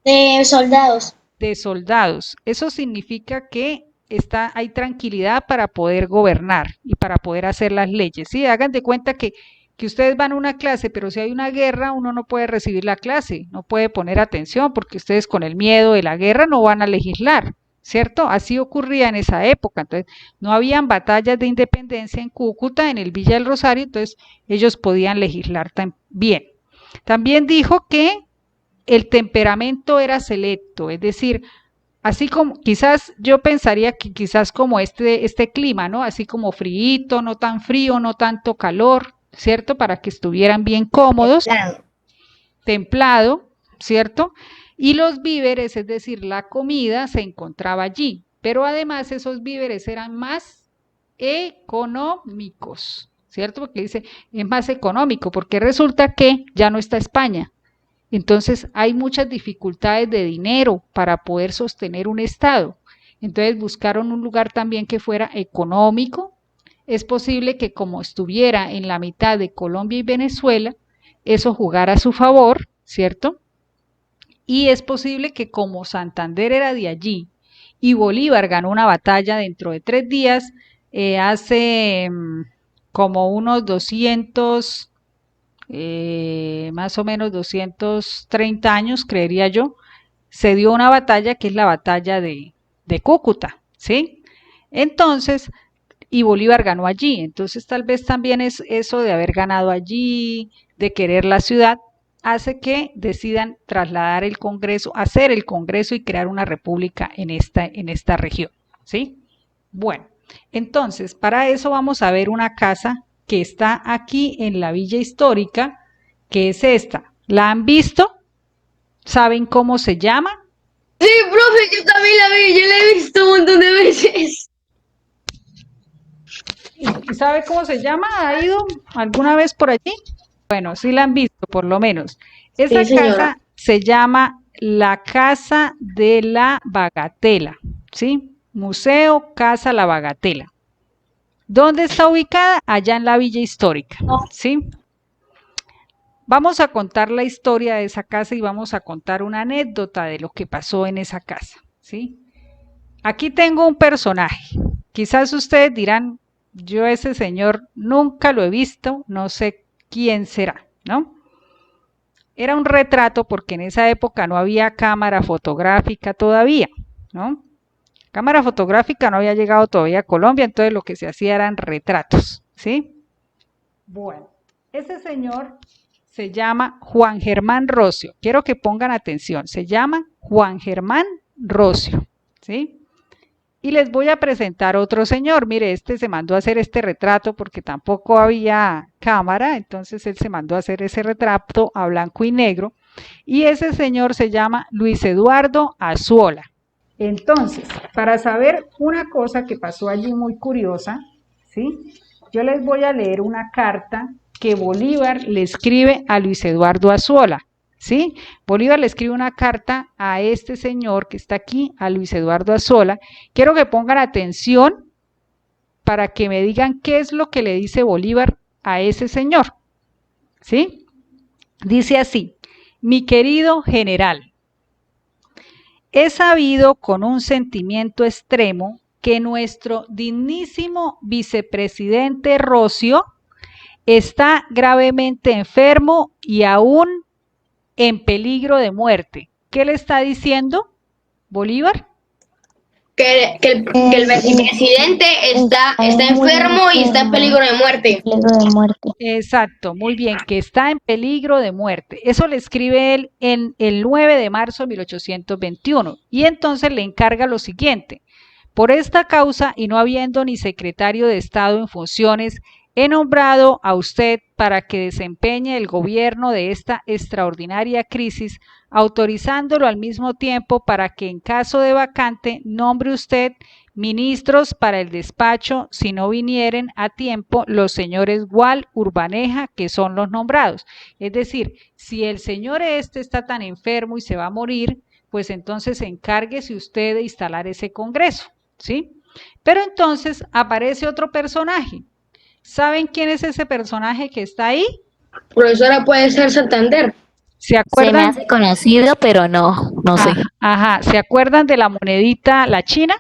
Speaker 5: De soldados.
Speaker 1: de soldados. Eso significa que hay tranquilidad para poder gobernar y para poder hacer las leyes. ¿Sí? Hagan de cuenta que ustedes van a una clase, pero si hay una guerra, uno no puede recibir la clase, no puede poner atención, porque ustedes con el miedo de la guerra no van a legislar, ¿cierto? Así ocurría en esa época. Entonces, no habían batallas de independencia en Cúcuta, en el Villa del Rosario, entonces ellos podían legislar también. También dijo que el temperamento era selecto, es decir, así como, quizás yo pensaría que quizás como este clima, ¿no? Así como frío, no tan frío, no tanto calor, ¿cierto? Para que estuvieran bien cómodos, templado, ¿cierto? Y los víveres, es decir, la comida se encontraba allí, pero además esos víveres eran más económicos, ¿cierto? Porque dice, es más económico, porque resulta que ya no está España. Entonces hay muchas dificultades de dinero para poder sostener un Estado. Entonces buscaron un lugar también que fuera económico. Es posible que como estuviera en la mitad de Colombia y Venezuela, eso jugara a su favor, ¿cierto? Y es posible que como Santander era de allí y Bolívar ganó una batalla dentro de 3 días, hace como unos 200, más o menos 230 años, creería yo, se dio una batalla que es la batalla de Cúcuta, ¿sí? Entonces, y Bolívar ganó allí, entonces tal vez también es eso de haber ganado allí, de querer la ciudad, hace que decidan trasladar el Congreso, hacer el Congreso y crear una república en esta región, ¿sí? Bueno, entonces, para eso vamos a ver una casa que está aquí en la Villa Histórica, que es esta. ¿La han visto? ¿Saben cómo se llama?
Speaker 4: Sí, profe, yo también la vi, yo la he visto un montón de veces.
Speaker 1: ¿Y sabe cómo se llama? ¿Ha ido alguna vez por allí? Bueno, sí la han visto, por lo menos. Esa
Speaker 4: Sí,
Speaker 1: casa se llama la Casa de la Bagatela, ¿sí? Museo Casa La Bagatela. ¿Dónde está ubicada? Allá en la Villa Histórica, ¿sí? Vamos a contar la historia de esa casa y vamos a contar una anécdota de lo que pasó en esa casa, ¿sí? Aquí tengo un personaje. Quizás ustedes dirán, yo ese señor nunca lo he visto, no sé ¿quién será? ¿No? Era un retrato porque en esa época no había cámara fotográfica todavía, ¿no? Cámara fotográfica no había llegado todavía a Colombia, entonces lo que se hacía eran retratos, ¿sí? Bueno, ese señor se llama Juan Germán Rocio. Quiero que pongan atención, se llama Juan Germán Rocio, ¿sí? Y les voy a presentar otro señor. Mire, este se mandó a hacer este retrato porque tampoco había cámara, entonces él se mandó a hacer ese retrato a blanco y negro. Y ese señor se llama Luis Eduardo Azuola. Entonces, para saber una cosa que pasó allí muy curiosa, ¿sí? Yo les voy a leer una carta que Bolívar le escribe a Luis Eduardo Azuola, ¿sí? Bolívar le escribe una carta a este señor que está aquí, a Luis Eduardo Azuola. Quiero que pongan atención para que me digan qué es lo que le dice Bolívar a ese señor, ¿sí? Dice así: mi querido general, he sabido con un sentimiento extremo que nuestro dignísimo vicepresidente Rocio está gravemente enfermo y aún en peligro de muerte. ¿Qué le está diciendo Bolívar?
Speaker 4: Que el vicepresidente está enfermo y está en peligro de muerte.
Speaker 1: Exacto, muy bien, que está en peligro de muerte. Eso le escribe él en el 9 de marzo de 1821 y entonces le encarga lo siguiente: por esta causa y no habiendo ni secretario de Estado en funciones, he nombrado a usted para que desempeñe el gobierno de esta extraordinaria crisis, autorizándolo al mismo tiempo para que en caso de vacante nombre usted ministros para el despacho si no vinieren a tiempo los señores Gual, Urbaneja, que son los nombrados. Es decir, si el señor este está tan enfermo y se va a morir, pues entonces encárguese usted de instalar ese congreso, ¿sí? Pero entonces aparece otro personaje. ¿Saben quién es ese personaje que está ahí?
Speaker 4: Profesora, puede ser Santander.
Speaker 1: ¿Se acuerdan?
Speaker 3: Se me hace conocido, pero no sé.
Speaker 1: Ajá, ¿se acuerdan de la monedita, la china?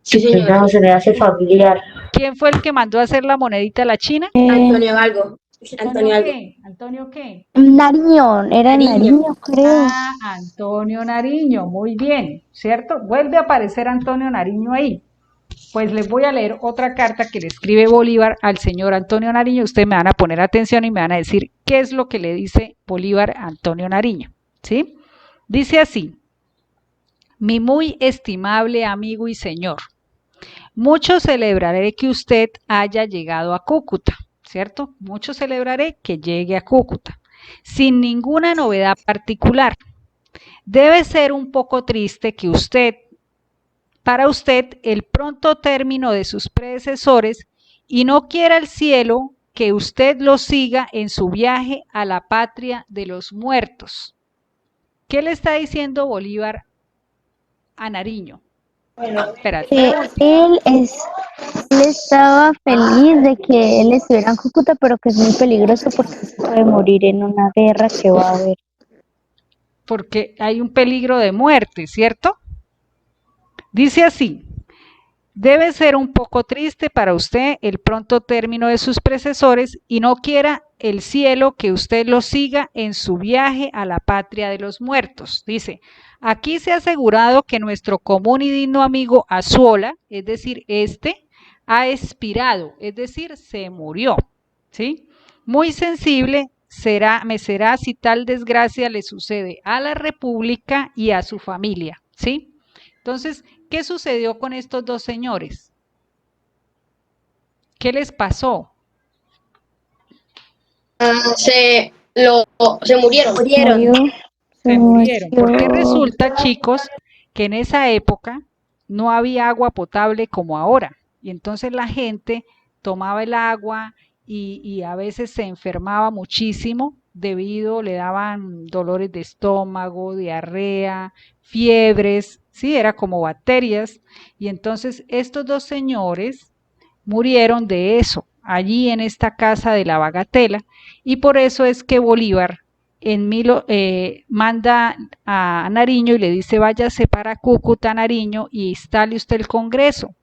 Speaker 4: Sí, señor.
Speaker 3: No, se me hace familiar.
Speaker 1: ¿Quién fue el que mandó a hacer la monedita, la china?
Speaker 6: Antonio Algo. Antonio Algo.
Speaker 1: ¿Qué? ¿Antonio qué?
Speaker 3: Nariño, era Nariño, creo.
Speaker 1: Ah, Antonio Nariño, muy bien, ¿cierto? Vuelve a aparecer Antonio Nariño ahí. Pues les voy a leer otra carta que le escribe Bolívar al señor Antonio Nariño. Ustedes me van a poner atención y me van a decir qué es lo que le dice Bolívar a Antonio Nariño, ¿sí? Dice así: mi muy estimable amigo y señor, mucho celebraré que usted haya llegado a Cúcuta, ¿cierto? Mucho celebraré que llegue a Cúcuta, sin ninguna novedad particular. Debe ser un poco triste que para usted el pronto término de sus predecesores y no quiera el cielo que usted lo siga en su viaje a la patria de los muertos. ¿Qué le está diciendo Bolívar a Nariño? Espérate.
Speaker 3: Él estaba feliz de que él estuviera en Cúcuta, pero que es muy peligroso porque se puede morir en una guerra que va a haber.
Speaker 1: Porque hay un peligro de muerte, ¿cierto? Dice así: debe ser un poco triste para usted el pronto término de sus predecesores y no quiera el cielo que usted lo siga en su viaje a la patria de los muertos. Dice, aquí se ha asegurado que nuestro común y digno amigo Azuola, es decir, ha expirado, es decir, se murió, ¿sí? Muy sensible me será si tal desgracia le sucede a la República y a su familia, ¿sí? Entonces, ¿qué sucedió con estos dos señores? ¿Qué les pasó?
Speaker 4: Se murieron.
Speaker 1: Se murieron. Porque resulta, chicos, que en esa época no había agua potable como ahora. Y entonces la gente tomaba el agua y a veces se enfermaba muchísimo le daban dolores de estómago, diarrea, fiebres, sí, era como bacterias. Y entonces estos dos señores murieron de eso, allí en esta casa de la Bagatela, y por eso es que Bolívar manda a Nariño y le dice: váyase para Cúcuta, Nariño, y instale usted el Congreso,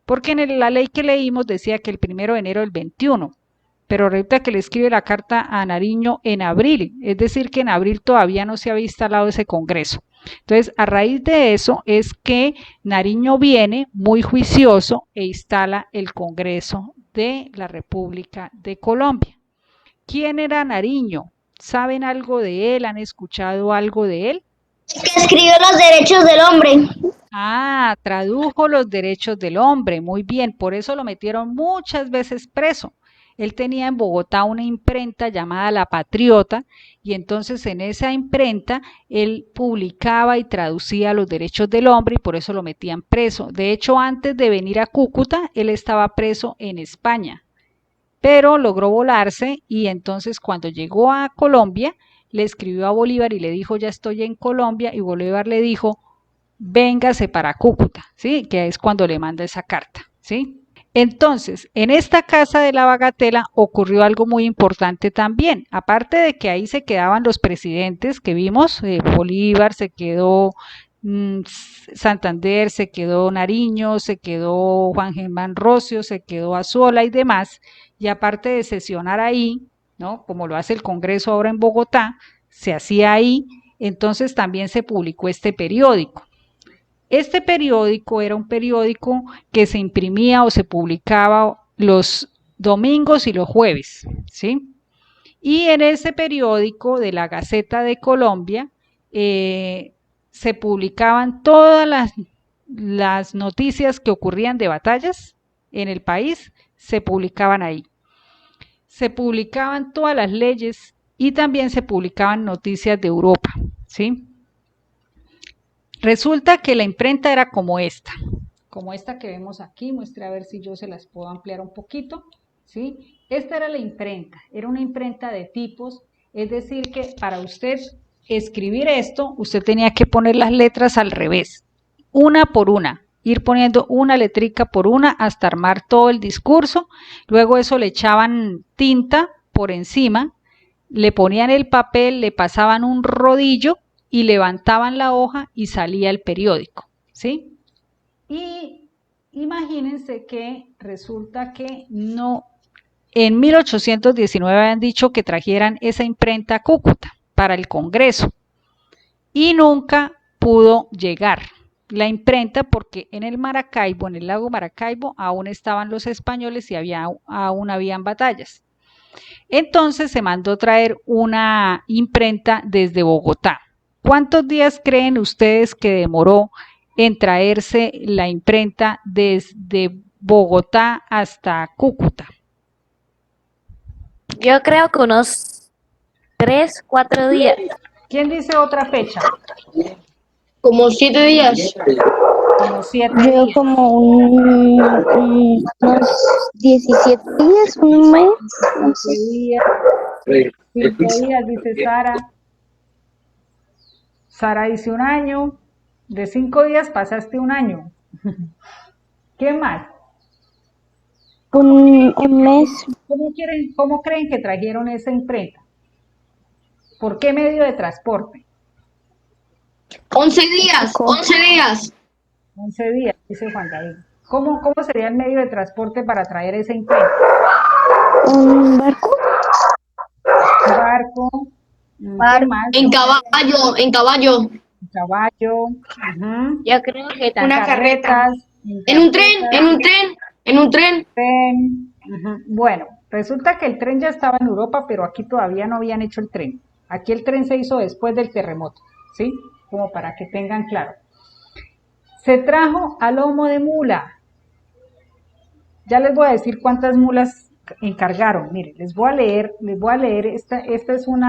Speaker 1: porque en la ley que leímos decía que el 1 de enero del 21, pero resulta que le escribe la carta a Nariño en abril, es decir, que en abril todavía no se había instalado ese Congreso. Entonces, a raíz de eso es que Nariño viene muy juicioso e instala el Congreso de la República de Colombia. ¿Quién era Nariño? ¿Saben algo de él? ¿Han escuchado algo de él?
Speaker 5: Que escribió los derechos del hombre.
Speaker 1: Ah, tradujo los derechos del hombre, muy bien, por eso lo metieron muchas veces preso. Él tenía en Bogotá una imprenta llamada La Patriota y entonces en esa imprenta él publicaba y traducía los derechos del hombre y por eso lo metían preso. De hecho, antes de venir a Cúcuta, él estaba preso en España, pero logró volarse y entonces cuando llegó a Colombia, le escribió a Bolívar y le dijo, ya estoy en Colombia, y Bolívar le dijo, véngase para Cúcuta, ¿sí? Que es cuando le manda esa carta, ¿sí? Entonces, en esta casa de la Bagatela ocurrió algo muy importante también, aparte de que ahí se quedaban los presidentes que vimos, Bolívar, se quedó Santander, se quedó Nariño, se quedó Juan Germán Rocio, se quedó Azuola y demás, y aparte de sesionar ahí, ¿no? Como lo hace el Congreso ahora en Bogotá, se hacía ahí, entonces también se publicó este periódico. Este periódico era un periódico que se imprimía o se publicaba los domingos y los jueves, ¿sí? Y en ese periódico de la Gaceta de Colombia se publicaban todas las noticias que ocurrían de batallas en el país, se publicaban ahí. Se publicaban todas las leyes y también se publicaban noticias de Europa, ¿sí? Resulta que la imprenta era como esta que vemos aquí, muestre a ver si yo se las puedo ampliar un poquito, ¿sí? Esta era la imprenta, era una imprenta de tipos, es decir que para usted escribir esto, usted tenía que poner las letras al revés, una por una, ir poniendo una letrica por una hasta armar todo el discurso, luego eso le echaban tinta por encima, le ponían el papel, le pasaban un rodillo y levantaban la hoja y salía el periódico, ¿sí? Y imagínense que resulta que no, en 1819 habían dicho que trajeran esa imprenta a Cúcuta para el Congreso y nunca pudo llegar la imprenta porque en el Maracaibo, en el lago Maracaibo, aún estaban los españoles y aún habían batallas. Entonces se mandó traer una imprenta desde Bogotá. ¿Cuántos días creen ustedes que demoró en traerse la imprenta desde Bogotá hasta Cúcuta?
Speaker 3: Yo creo que unos 3, 4 días.
Speaker 1: ¿Quién dice otra fecha?
Speaker 4: Como 7 días.
Speaker 1: Como 7
Speaker 3: Yo
Speaker 1: días.
Speaker 3: como unos 17 días, un mes. No sé.
Speaker 1: 5 días, dice Sara. Sara dice 1 año. De 5 días pasaste 1 año. ¿Qué más?
Speaker 3: Un mes.
Speaker 1: ¿Cómo creen que trajeron esa imprenta? ¿Por qué medio de transporte?
Speaker 4: 11 días, 11 días.
Speaker 1: 11 días, dice Juan David. ¿Cómo sería el medio de transporte para traer esa imprenta?
Speaker 3: ¿Un barco?
Speaker 1: ¿Un barco? ¿Qué más?
Speaker 4: En caballo, en caballo.
Speaker 1: Un caballo. Ujú.
Speaker 3: Yo creo que
Speaker 6: Una carreta.
Speaker 4: En un tren, en un tren, en un tren.
Speaker 1: Tren. Ujú. Bueno, resulta que el tren ya estaba en Europa, pero aquí todavía no habían hecho el tren. Aquí el tren se hizo después del terremoto, ¿sí? Como para que tengan claro. Se trajo a lomo de mula. Ya les voy a decir cuántas mulas encargaron. Miren, les voy a leer, este es un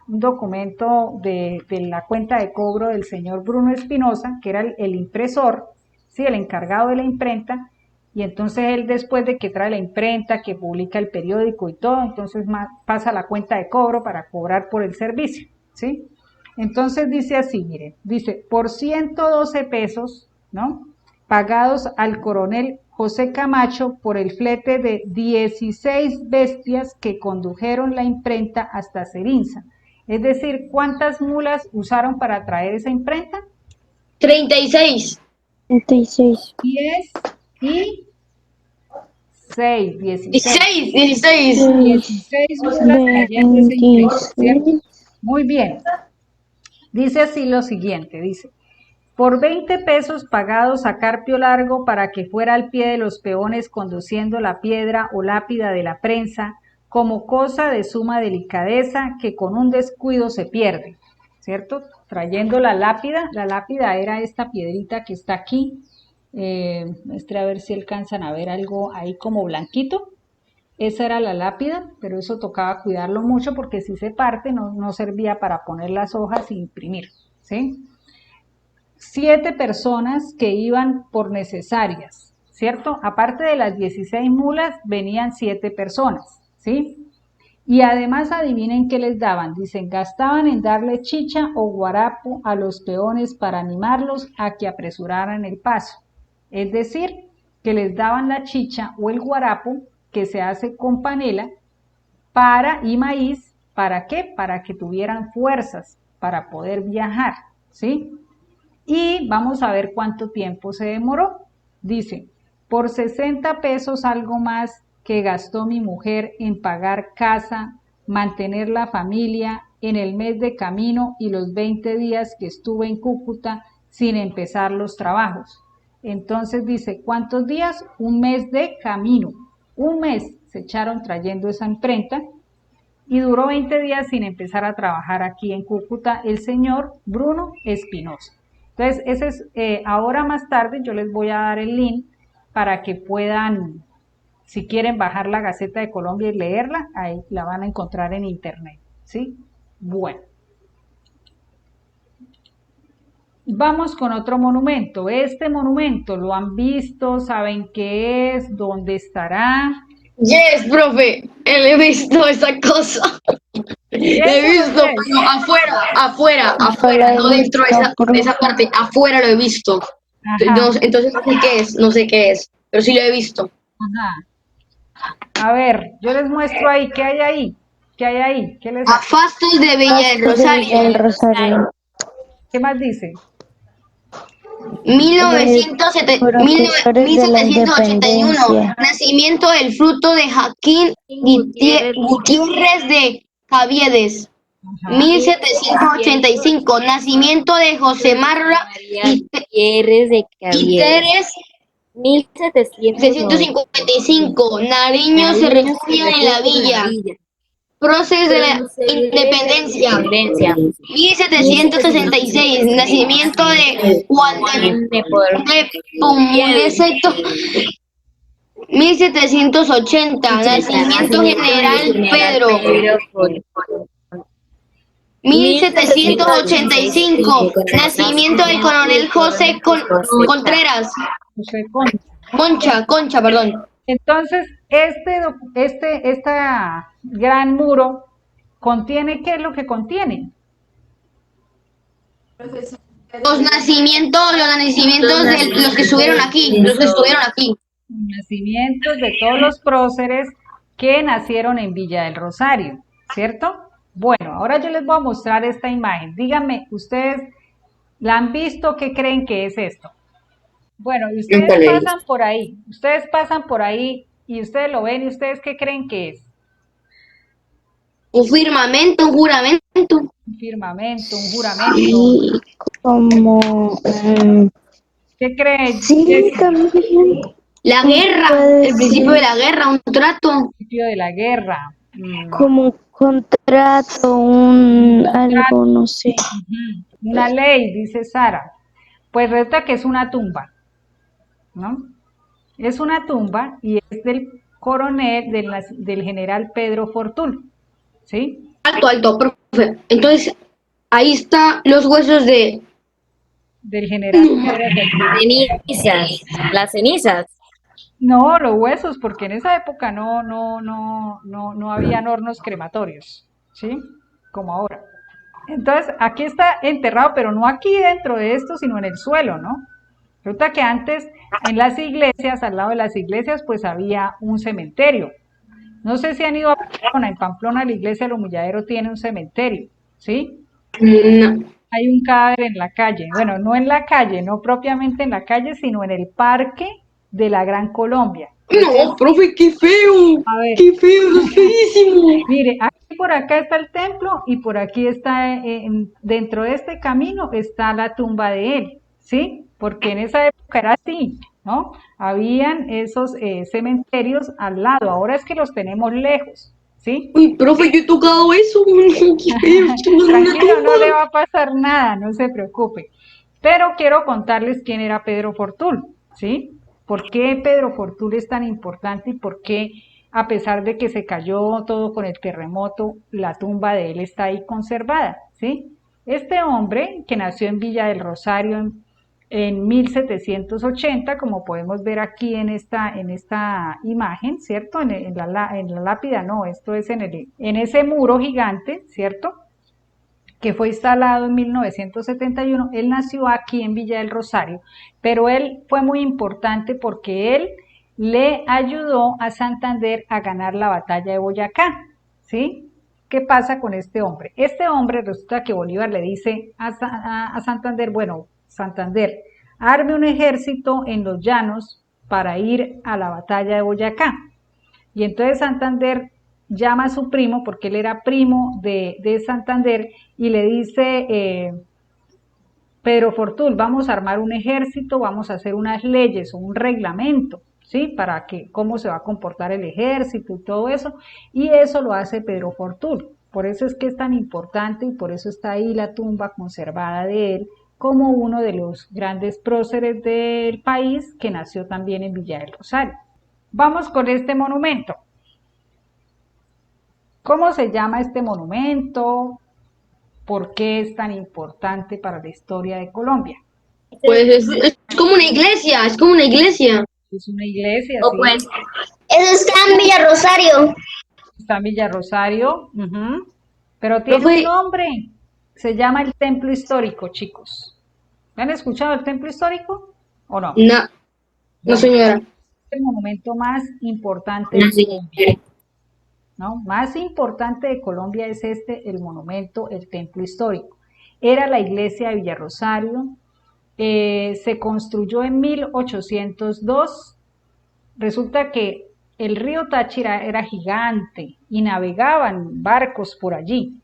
Speaker 1: documento de la cuenta de cobro del señor Bruno Espinosa, que era el impresor, ¿sí? El encargado de la imprenta, y entonces él después de que trae la imprenta, que publica el periódico y todo, entonces pasa a la cuenta de cobro para cobrar por el servicio, ¿sí? Entonces dice así, miren, dice, por 112 pesos, ¿no? Pagados al coronel José Camacho por el flete de 16 bestias que condujeron la imprenta hasta Cerinza. Es decir, ¿cuántas mulas usaron para traer esa imprenta?
Speaker 4: 36.
Speaker 3: 36.
Speaker 1: 10 y 16,
Speaker 4: 16, 16.
Speaker 1: 16 mulas trayendo ese increíble, ¿cierto?
Speaker 3: 26.
Speaker 1: Muy bien. Dice así lo siguiente, dice, por 20 pesos pagados a Carpio Largo para que fuera al pie de los peones conduciendo la piedra o lápida de la prensa, como cosa de suma delicadeza que con un descuido se pierde, ¿cierto? Trayendo la lápida era esta piedrita que está aquí, muestre a ver si alcanzan a ver algo ahí como blanquito. Esa era la lápida, pero eso tocaba cuidarlo mucho porque si se parte no servía para poner las hojas e imprimir, ¿sí? 7 personas que iban por necesarias, ¿cierto? Aparte de las 16 mulas, venían 7 personas, ¿sí? Y además adivinen qué les daban, dicen, gastaban en darle chicha o guarapo a los peones para animarlos a que apresuraran el paso. Es decir, que les daban la chicha o el guarapo que se hace con panela y maíz, ¿para qué? Para que tuvieran fuerzas para poder viajar, ¿sí? Y vamos a ver cuánto tiempo se demoró. Dice, por 60 pesos algo más que gastó mi mujer en pagar casa, mantener la familia en el mes de camino y los 20 días que estuve en Cúcuta sin empezar los trabajos. Entonces dice, ¿cuántos días? Un mes de camino. Un mes se echaron trayendo esa imprenta y duró 20 días sin empezar a trabajar aquí en Cúcuta el señor Bruno Espinosa. Entonces, ese es, ahora más tarde yo les voy a dar el link para que puedan, si quieren bajar la Gaceta de Colombia y leerla, ahí la van a encontrar en internet, ¿sí? Bueno. Vamos con otro monumento. Este monumento, ¿lo han visto? ¿Saben qué es? ¿Dónde estará?
Speaker 4: Yes, profe, he visto esa cosa. He visto, pero afuera, no dentro de esa parte, afuera lo he visto.
Speaker 1: Ajá,
Speaker 4: Entonces no sé qué es, pero sí lo he visto.
Speaker 1: ajá. A ver, yo les muestro ahí, ¿qué hay ahí? ¿Qué hay ahí? ¿Qué les
Speaker 4: A Fastos de Villa del
Speaker 3: Pastos de Villa del
Speaker 4: Rosario,
Speaker 3: Rosario.
Speaker 1: ¿Qué más dice?
Speaker 3: Profesores de la
Speaker 4: 1781,
Speaker 3: Independencia.
Speaker 4: nacimiento del fruto de Joaquín Gutiérrez de Caviedes.
Speaker 1: Ajá.
Speaker 4: 1785, nacimiento de José Marra
Speaker 6: Gutiérrez de
Speaker 4: y
Speaker 6: Caviedes.
Speaker 4: Teres.
Speaker 6: 1790.
Speaker 4: 755, Nariño se refugia en la villa. Próceres de la independencia. 1766, nacimiento de Juan de Nepomuceno. 1780, nacimiento general Pedro. 1785, nacimiento del coronel José Contreras.
Speaker 1: José Concha.
Speaker 4: Concha, perdón.
Speaker 1: Entonces, esta gran muro contiene, ¿qué es lo que contiene?
Speaker 4: Los nacimientos de los que estuvieron aquí,
Speaker 1: Nacimientos de todos los próceres que nacieron en Villa del Rosario, ¿cierto? Bueno, ahora yo les voy a mostrar esta imagen. Díganme, ¿ustedes la han visto? ¿Qué creen que es esto? Bueno, y ustedes pasan por ahí y ustedes lo ven y ustedes ¿qué creen que es?
Speaker 4: Un firmamento, un juramento.
Speaker 1: Un firmamento, un juramento.
Speaker 3: Sí, como...
Speaker 1: ¿Qué creen?
Speaker 3: sí, también.
Speaker 4: La guerra,
Speaker 3: Puede
Speaker 4: el principio
Speaker 3: ser.
Speaker 4: de la guerra, un trato.
Speaker 1: El principio de la guerra.
Speaker 3: Como un contrato, algo, no sé.
Speaker 1: Una ley, dice Sara. Pues resulta que es una tumba, ¿no? Es una tumba y es del coronel, del general Pedro Fortún, ¿sí?
Speaker 4: Alto, profe. Entonces, ahí están los huesos de...
Speaker 1: Del general Pedro Fortún.
Speaker 6: Cenizas, las cenizas.
Speaker 1: No, los huesos, porque en esa época no habían hornos crematorios, ¿sí? Como ahora. Entonces, aquí está enterrado, pero no aquí dentro de esto, sino en el suelo, ¿no? Resulta que antes en las iglesias, al lado de las iglesias, pues había un cementerio. No sé si han ido a Pamplona. En Pamplona la iglesia del Humilladero tiene un cementerio, ¿sí?
Speaker 4: No.
Speaker 1: Hay un cadáver en la calle. Bueno, no en la calle, no propiamente en la calle, sino en el parque de la Gran Colombia.
Speaker 4: No, profe, qué feo.
Speaker 1: A ver,
Speaker 4: Qué feo, eso es feísimo.
Speaker 1: mire, aquí por acá está el templo y por aquí está, dentro de este camino está la tumba de él, ¿sí? Porque en esa época era así, ¿no? Habían esos cementerios al lado, ahora es que los tenemos lejos, ¿sí?
Speaker 4: Uy, profe, yo he tocado eso. Qué feo, esto es una
Speaker 1: Tranquilo, no
Speaker 4: tumba.
Speaker 1: le va a pasar nada, no se preocupe. Pero quiero contarles quién era Pedro Fortul, ¿sí? ¿Por qué Pedro Fortul es tan importante y por qué, a pesar de que se cayó todo con el terremoto, la tumba de él está ahí conservada, ¿sí? Este hombre, que nació en Villa del Rosario en 1780, como podemos ver aquí en esta imagen, ¿cierto? En la lápida, no, esto es en ese muro gigante, ¿cierto? Que fue instalado en 1971, él nació aquí en Villa del Rosario, pero él fue muy importante porque él le ayudó a Santander a ganar la batalla de Boyacá, ¿sí? ¿Qué pasa con este hombre? Este hombre resulta que Bolívar le dice a Santander, bueno, Santander, arme un ejército en los llanos para ir a la batalla de Boyacá. Y entonces Santander llama a su primo, porque él era primo de Santander, y le dice, Pedro Fortul, vamos a armar un ejército, vamos a hacer unas leyes o un reglamento, ¿sí? Para que, cómo se va a comportar el ejército y todo eso, y eso lo hace Pedro Fortul. Por eso es que es tan importante y por eso está ahí la tumba conservada de él, como uno de los grandes próceres del país que nació también en Villa del Rosario. Vamos con este monumento. ¿Cómo se llama este monumento? ¿Por qué es tan importante para la historia de Colombia?
Speaker 4: Pues es como una iglesia, es como una iglesia.
Speaker 1: Es una iglesia,
Speaker 5: O
Speaker 1: sí.
Speaker 5: pues, eso está en Villa Rosario.
Speaker 1: Está en Villa Rosario, pero tiene
Speaker 4: Profe,
Speaker 1: un nombre. Se llama el Templo Histórico, chicos. ¿Han escuchado el Templo Histórico o no?
Speaker 4: no, no
Speaker 1: Bueno,
Speaker 4: señora.
Speaker 1: es el monumento más importante
Speaker 4: No
Speaker 1: de Colombia,
Speaker 4: señora.
Speaker 1: ¿no? Más importante de Colombia es el monumento, el Templo Histórico. Era la iglesia de Villa Rosario, se construyó en 1802. Resulta que el río Táchira era gigante y navegaban barcos por allí.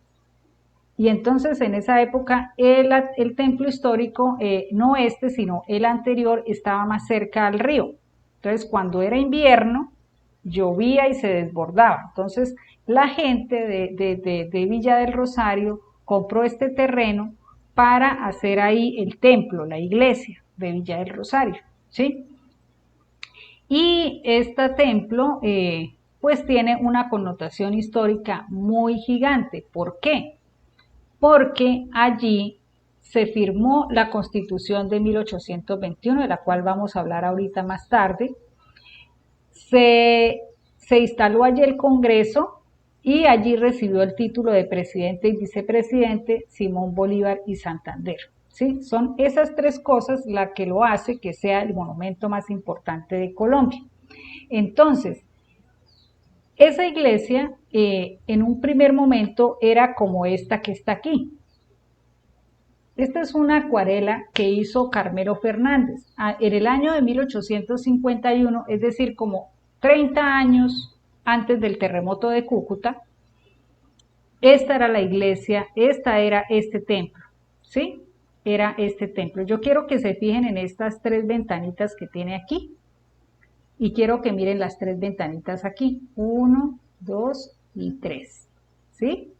Speaker 1: Y entonces en esa época el templo histórico, no este, sino el anterior, estaba más cerca al río. Entonces cuando era invierno, llovía y se desbordaba. Entonces la gente de Villa del Rosario compró este terreno para hacer ahí el templo, la iglesia de Villa del Rosario, ¿sí? Y este templo pues tiene una connotación histórica muy gigante. ¿Por qué? Porque allí se firmó la Constitución de 1821, de la cual vamos a hablar ahorita más tarde. Se instaló allí el Congreso y allí recibió el título de presidente y vicepresidente Simón Bolívar y Santander. ¿Sí? Son esas tres cosas las que lo hace que sea el monumento más importante de Colombia. Entonces, esa iglesia en un primer momento era como esta que está aquí. Esta es una acuarela que hizo Carmelo Fernández en el año de 1851, es decir, como 30 años antes del terremoto de Cúcuta. Esta era la iglesia, esta era este templo, ¿sí? Era este templo. Yo quiero que se fijen en estas tres ventanitas que tiene aquí. Y quiero que miren las tres ventanitas aquí. 1, 2 y 3. ¿Sí?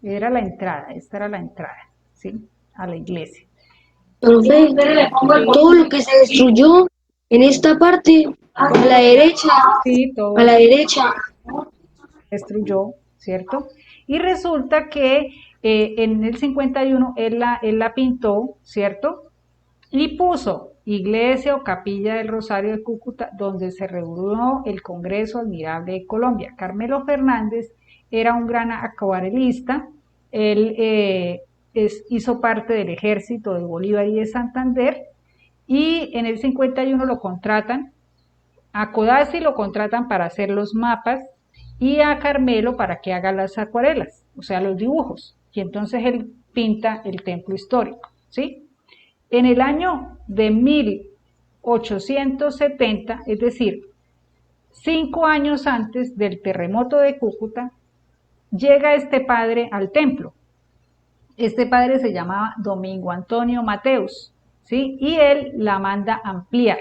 Speaker 1: Era la entrada, esta era la entrada, ¿sí? A la iglesia.
Speaker 4: Profe, todo lo que se destruyó en esta parte, a la derecha,
Speaker 1: Sí, todo
Speaker 4: a la derecha.
Speaker 1: destruyó, ¿cierto? Y resulta que en el 51 él la pintó, ¿cierto? Y puso iglesia o capilla del Rosario de Cúcuta, donde se reunió el Congreso Admirable de Colombia. Carmelo Fernández era un gran acuarelista, él hizo parte del ejército de Bolívar y de Santander, y en el 51 lo contratan, a Codazzi lo contratan para hacer los mapas, y a Carmelo para que haga las acuarelas, o sea, los dibujos, y entonces él pinta el templo histórico, ¿sí? En el año de 1870, es decir, 5 años antes del terremoto de Cúcuta, llega este padre al templo. Este padre se llamaba Domingo Antonio Mateus, ¿sí? Y él la manda ampliar,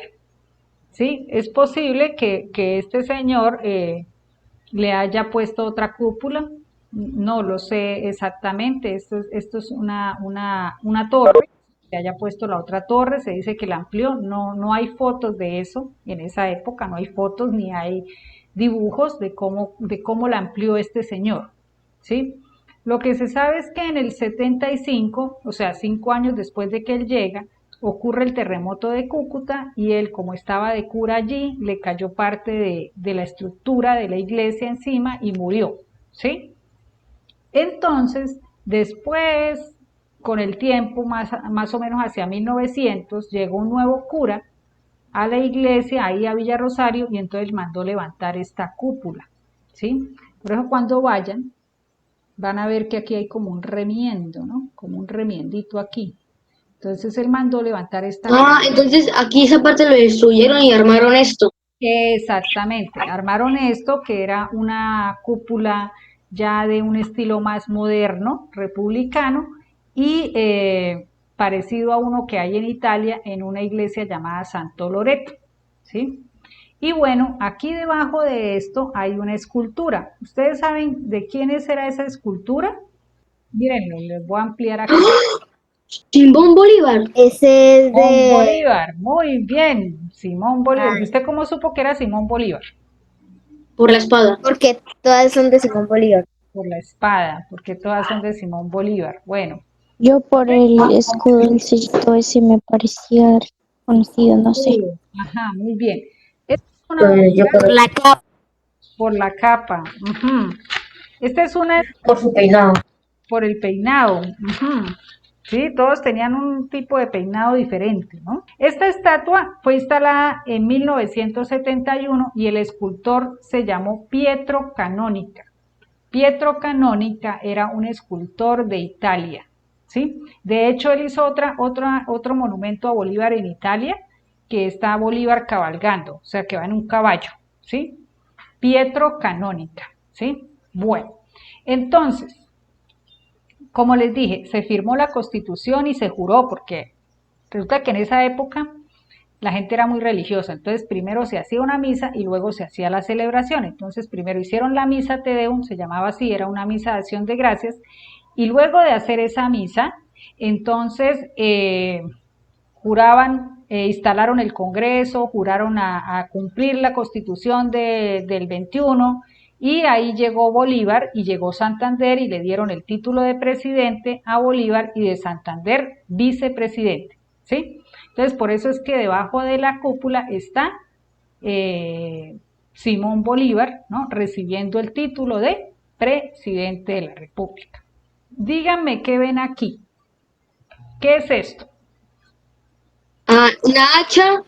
Speaker 1: ¿sí? Es posible que este señor le haya puesto otra cúpula, no lo sé exactamente, esto es una torre, le haya puesto la otra torre, se dice que la amplió, no hay fotos de eso, en esa época no hay fotos ni hay dibujos de cómo la amplió este señor, ¿sí? Lo que se sabe es que en el 75, o sea, 5 años después de que él llega, ocurre el terremoto de Cúcuta y él, como estaba de cura allí, le cayó parte de la estructura de la iglesia encima y murió, ¿sí? Entonces, después, con el tiempo, más o menos hacia 1900, llegó un nuevo cura a la iglesia, ahí a Villa Rosario, y entonces mandó levantar esta cúpula, ¿sí? Por eso cuando vayan, van a ver que aquí hay como un remiendo, ¿no? Como un remiendito aquí. Entonces él mandó levantar esta cúpula.
Speaker 4: Entonces aquí esa parte lo destruyeron y armaron esto.
Speaker 1: Exactamente, armaron esto que era una cúpula ya de un estilo más moderno, republicano, y parecido a uno que hay en Italia en una iglesia llamada Santo Loreto, ¿sí? Y bueno, aquí debajo de esto hay una escultura. ¿Ustedes saben de quién era esa escultura? Mírenlo, les voy a ampliar aquí.
Speaker 4: Simón Bolívar.
Speaker 5: Ese es
Speaker 1: Simón
Speaker 5: de...
Speaker 1: Bolívar, muy bien, Simón Bolívar. ¿Y usted cómo supo que era Simón Bolívar?
Speaker 4: Por la espada.
Speaker 5: Porque todas son de Simón Bolívar.
Speaker 1: Por la espada, porque todas son de Simón Bolívar. Bueno,
Speaker 3: Yo por el escudo del sellito ese me parecía conocido, no sé.
Speaker 1: ajá, muy bien. Esta es una bandera
Speaker 4: La capa.
Speaker 1: por la capa. Ujú. Esta es una
Speaker 4: Por su peinado.
Speaker 1: por el peinado. Ujú. Sí, todos tenían un tipo de peinado diferente, ¿no? Esta estatua fue instalada en 1971 y el escultor se llamó Pietro Canonica. Pietro Canonica era un escultor de Italia, ¿sí? De hecho, él hizo otro monumento a Bolívar en Italia, que está Bolívar cabalgando, o sea, que va en un caballo, ¿sí? Pietro Canonica, ¿sí? Bueno, entonces, como les dije, se firmó la Constitución y se juró, porque resulta que en esa época la gente era muy religiosa, entonces primero se hacía una misa y luego se hacía la celebración. Entonces primero hicieron la misa Te Deum, se llamaba así, era una misa de acción de gracias, y luego de hacer esa misa, entonces juraban, instalaron el Congreso, juraron a cumplir la Constitución del 21, y ahí llegó Bolívar y llegó Santander y le dieron el título de presidente a Bolívar y de Santander vicepresidente, ¿sí? Entonces, por eso es que debajo de la cúpula está Simón Bolívar, ¿no? Recibiendo el título de presidente de la República. Díganme qué ven aquí. ¿Qué es esto?
Speaker 4: Una hacha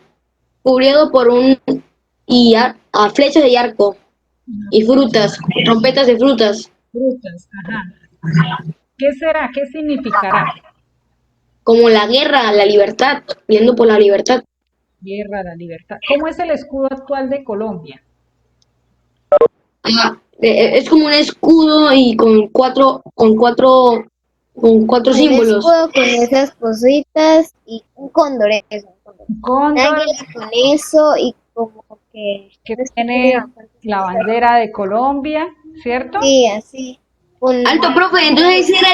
Speaker 4: cubierto por flechas de arco y frutas, trompetas de frutas.
Speaker 1: Frutas, ajá. ¿Qué será? ¿Qué significará?
Speaker 4: Como la guerra, la libertad, yendo por la libertad.
Speaker 1: Guerra, la libertad. ¿Cómo es el escudo actual de Colombia?
Speaker 4: Es como un escudo y con cuatro
Speaker 5: Un
Speaker 4: símbolos.
Speaker 5: escudo con esas cositas y un cóndor.
Speaker 1: Un cóndor,
Speaker 5: Águila con eso y como que
Speaker 1: tiene la bandera de Colombia, ¿cierto?
Speaker 5: Sí, así.
Speaker 4: Alto, profe, entonces ese era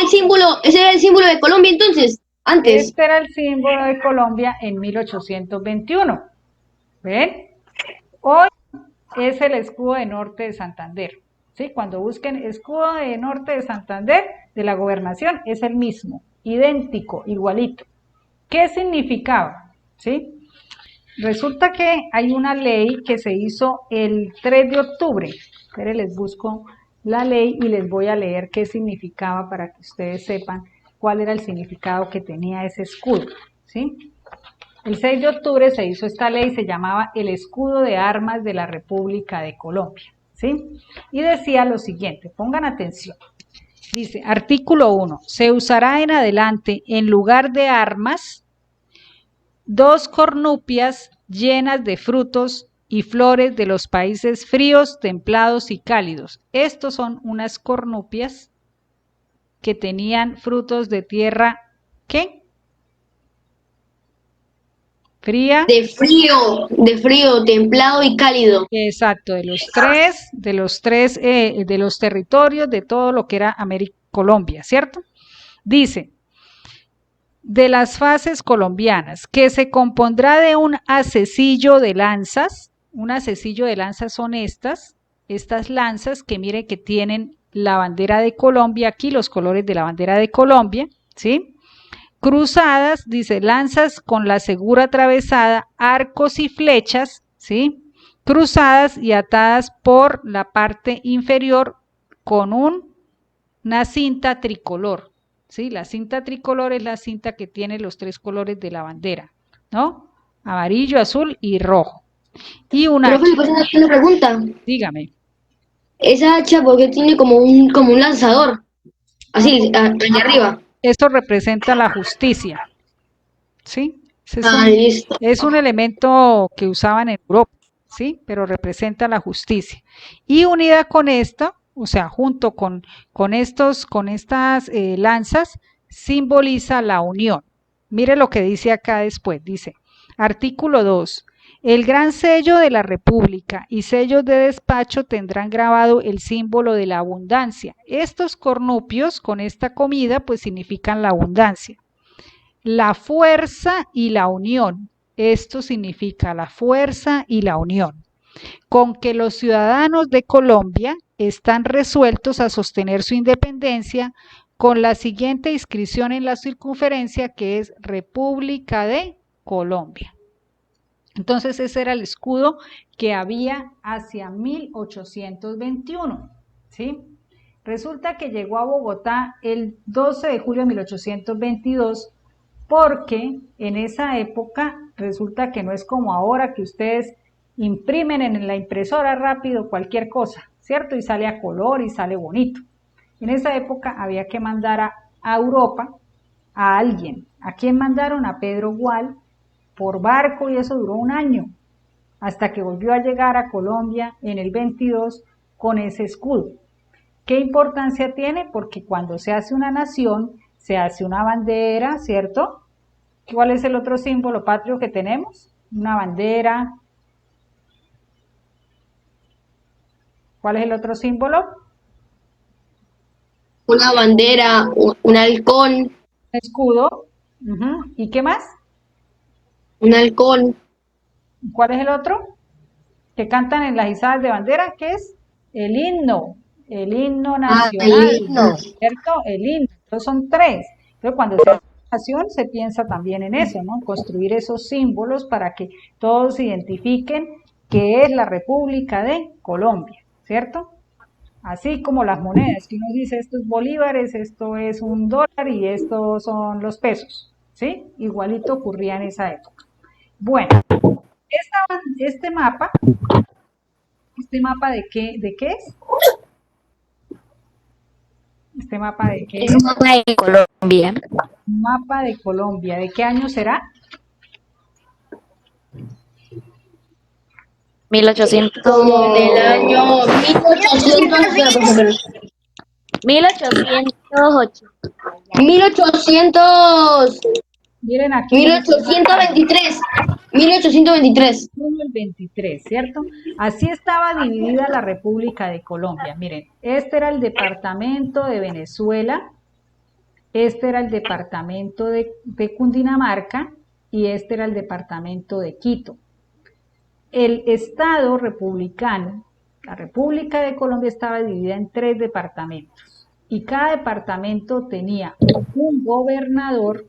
Speaker 4: el símbolo de Colombia entonces, antes.
Speaker 1: Este era el símbolo de Colombia en 1821. ¿Ven? Hoy es el escudo de Norte de Santander. ¿Sí? Cuando busquen escudo de Norte de Santander, de la gobernación, es el mismo, idéntico, igualito. ¿Qué significaba? ¿Sí? Resulta que hay una ley que se hizo el 3 de octubre. Esperen, les busco la ley y les voy a leer qué significaba para que ustedes sepan cuál era el significado que tenía ese escudo, ¿sí? El 6 de octubre se hizo esta ley, se llamaba el Escudo de Armas de la República de Colombia, ¿sí? Y decía lo siguiente, pongan atención. Dice, artículo 1, se usará en adelante en lugar de armas 2 cornupias llenas de frutos y flores de los países fríos, templados y cálidos. Estos son unas cornupias que tenían frutos de tierra, ¿qué? Fría.
Speaker 4: De frío, templado y cálido.
Speaker 1: Exacto, de los territorios de todo lo que era Colombia, ¿cierto? Dice, de las fases colombianas, que se compondrá de un hacecillo de lanzas. Un hacecillo de lanzas son estas lanzas que mire que tienen la bandera de Colombia, aquí los colores de la bandera de Colombia, ¿sí? Cruzadas, dice, lanzas con la segura atravesada, arcos y flechas, ¿sí? Cruzadas y atadas por la parte inferior con una cinta tricolor, ¿sí? La cinta tricolor es la cinta que tiene los 3 colores de la bandera, ¿no? Amarillo, azul y rojo. Y una
Speaker 4: Profe, ¿le puedo hacer una pregunta?
Speaker 1: Dígame.
Speaker 4: Esa hacha, ¿por qué tiene como un lanzador? Así, allá arriba.
Speaker 1: Esto representa la justicia, ¿sí?
Speaker 4: Listo.
Speaker 1: Es un elemento que usaban en Europa, ¿sí? Pero representa la justicia. Y unida con esta, o sea, junto con estas lanzas, simboliza la unión. Mire lo que dice acá después, dice, artículo 2. El gran sello de la República y sellos de despacho tendrán grabado el símbolo de la abundancia. Estos cornupios con esta comida pues significan la abundancia. La fuerza y la unión. Esto significa la fuerza y la unión. Con que los ciudadanos de Colombia están resueltos a sostener su independencia con la siguiente inscripción en la circunferencia que es República de Colombia. Entonces ese era el escudo que había hacia 1821, ¿sí? Resulta que llegó a Bogotá el 12 de julio de 1822 porque en esa época resulta que no es como ahora que ustedes imprimen en la impresora rápido cualquier cosa, ¿cierto? Y sale a color y sale bonito. En esa época había que mandar a Europa a alguien. ¿A quién mandaron? A Pedro Gual, por barco, y eso duró un año, hasta que volvió a llegar a Colombia en el 22 con ese escudo. ¿Qué importancia tiene? Porque cuando se hace una nación, se hace una bandera, ¿cierto? ¿Cuál es el otro símbolo patrio que tenemos? Una bandera. ¿Cuál es el otro símbolo?
Speaker 4: Una bandera, un halcón.
Speaker 1: Escudo. ¿Y qué más?
Speaker 4: Un halcón.
Speaker 1: ¿Cuál es el otro? Que cantan en las izadas de bandera, ¿qué es? El himno nacional,
Speaker 4: el himno.
Speaker 1: ¿cierto? El himno. Entonces son 3. Entonces cuando se hace una nación se piensa también en eso, ¿no? Construir esos símbolos para que todos identifiquen que es la República de Colombia, ¿cierto? Así como las monedas, que uno dice esto es bolívares, esto es un dólar y estos son los pesos, ¿sí? Igualito ocurría en esa época. Bueno, este mapa ¿de qué es? ¿Este mapa de qué es?
Speaker 3: Es un mapa de Colombia.
Speaker 1: Mapa de Colombia. ¿De qué año será?
Speaker 3: 1800.
Speaker 4: Como del año 1800.
Speaker 3: 1808.
Speaker 4: 1800.
Speaker 1: Miren aquí.
Speaker 4: 1823. 1823.
Speaker 1: El 23, ¿cierto? Así estaba dividida la República de Colombia. Miren, este era el departamento de Venezuela, este era el departamento de Cundinamarca y este era el departamento de Quito. El Estado republicano, la República de Colombia, estaba dividida en 3 departamentos y cada departamento tenía un gobernador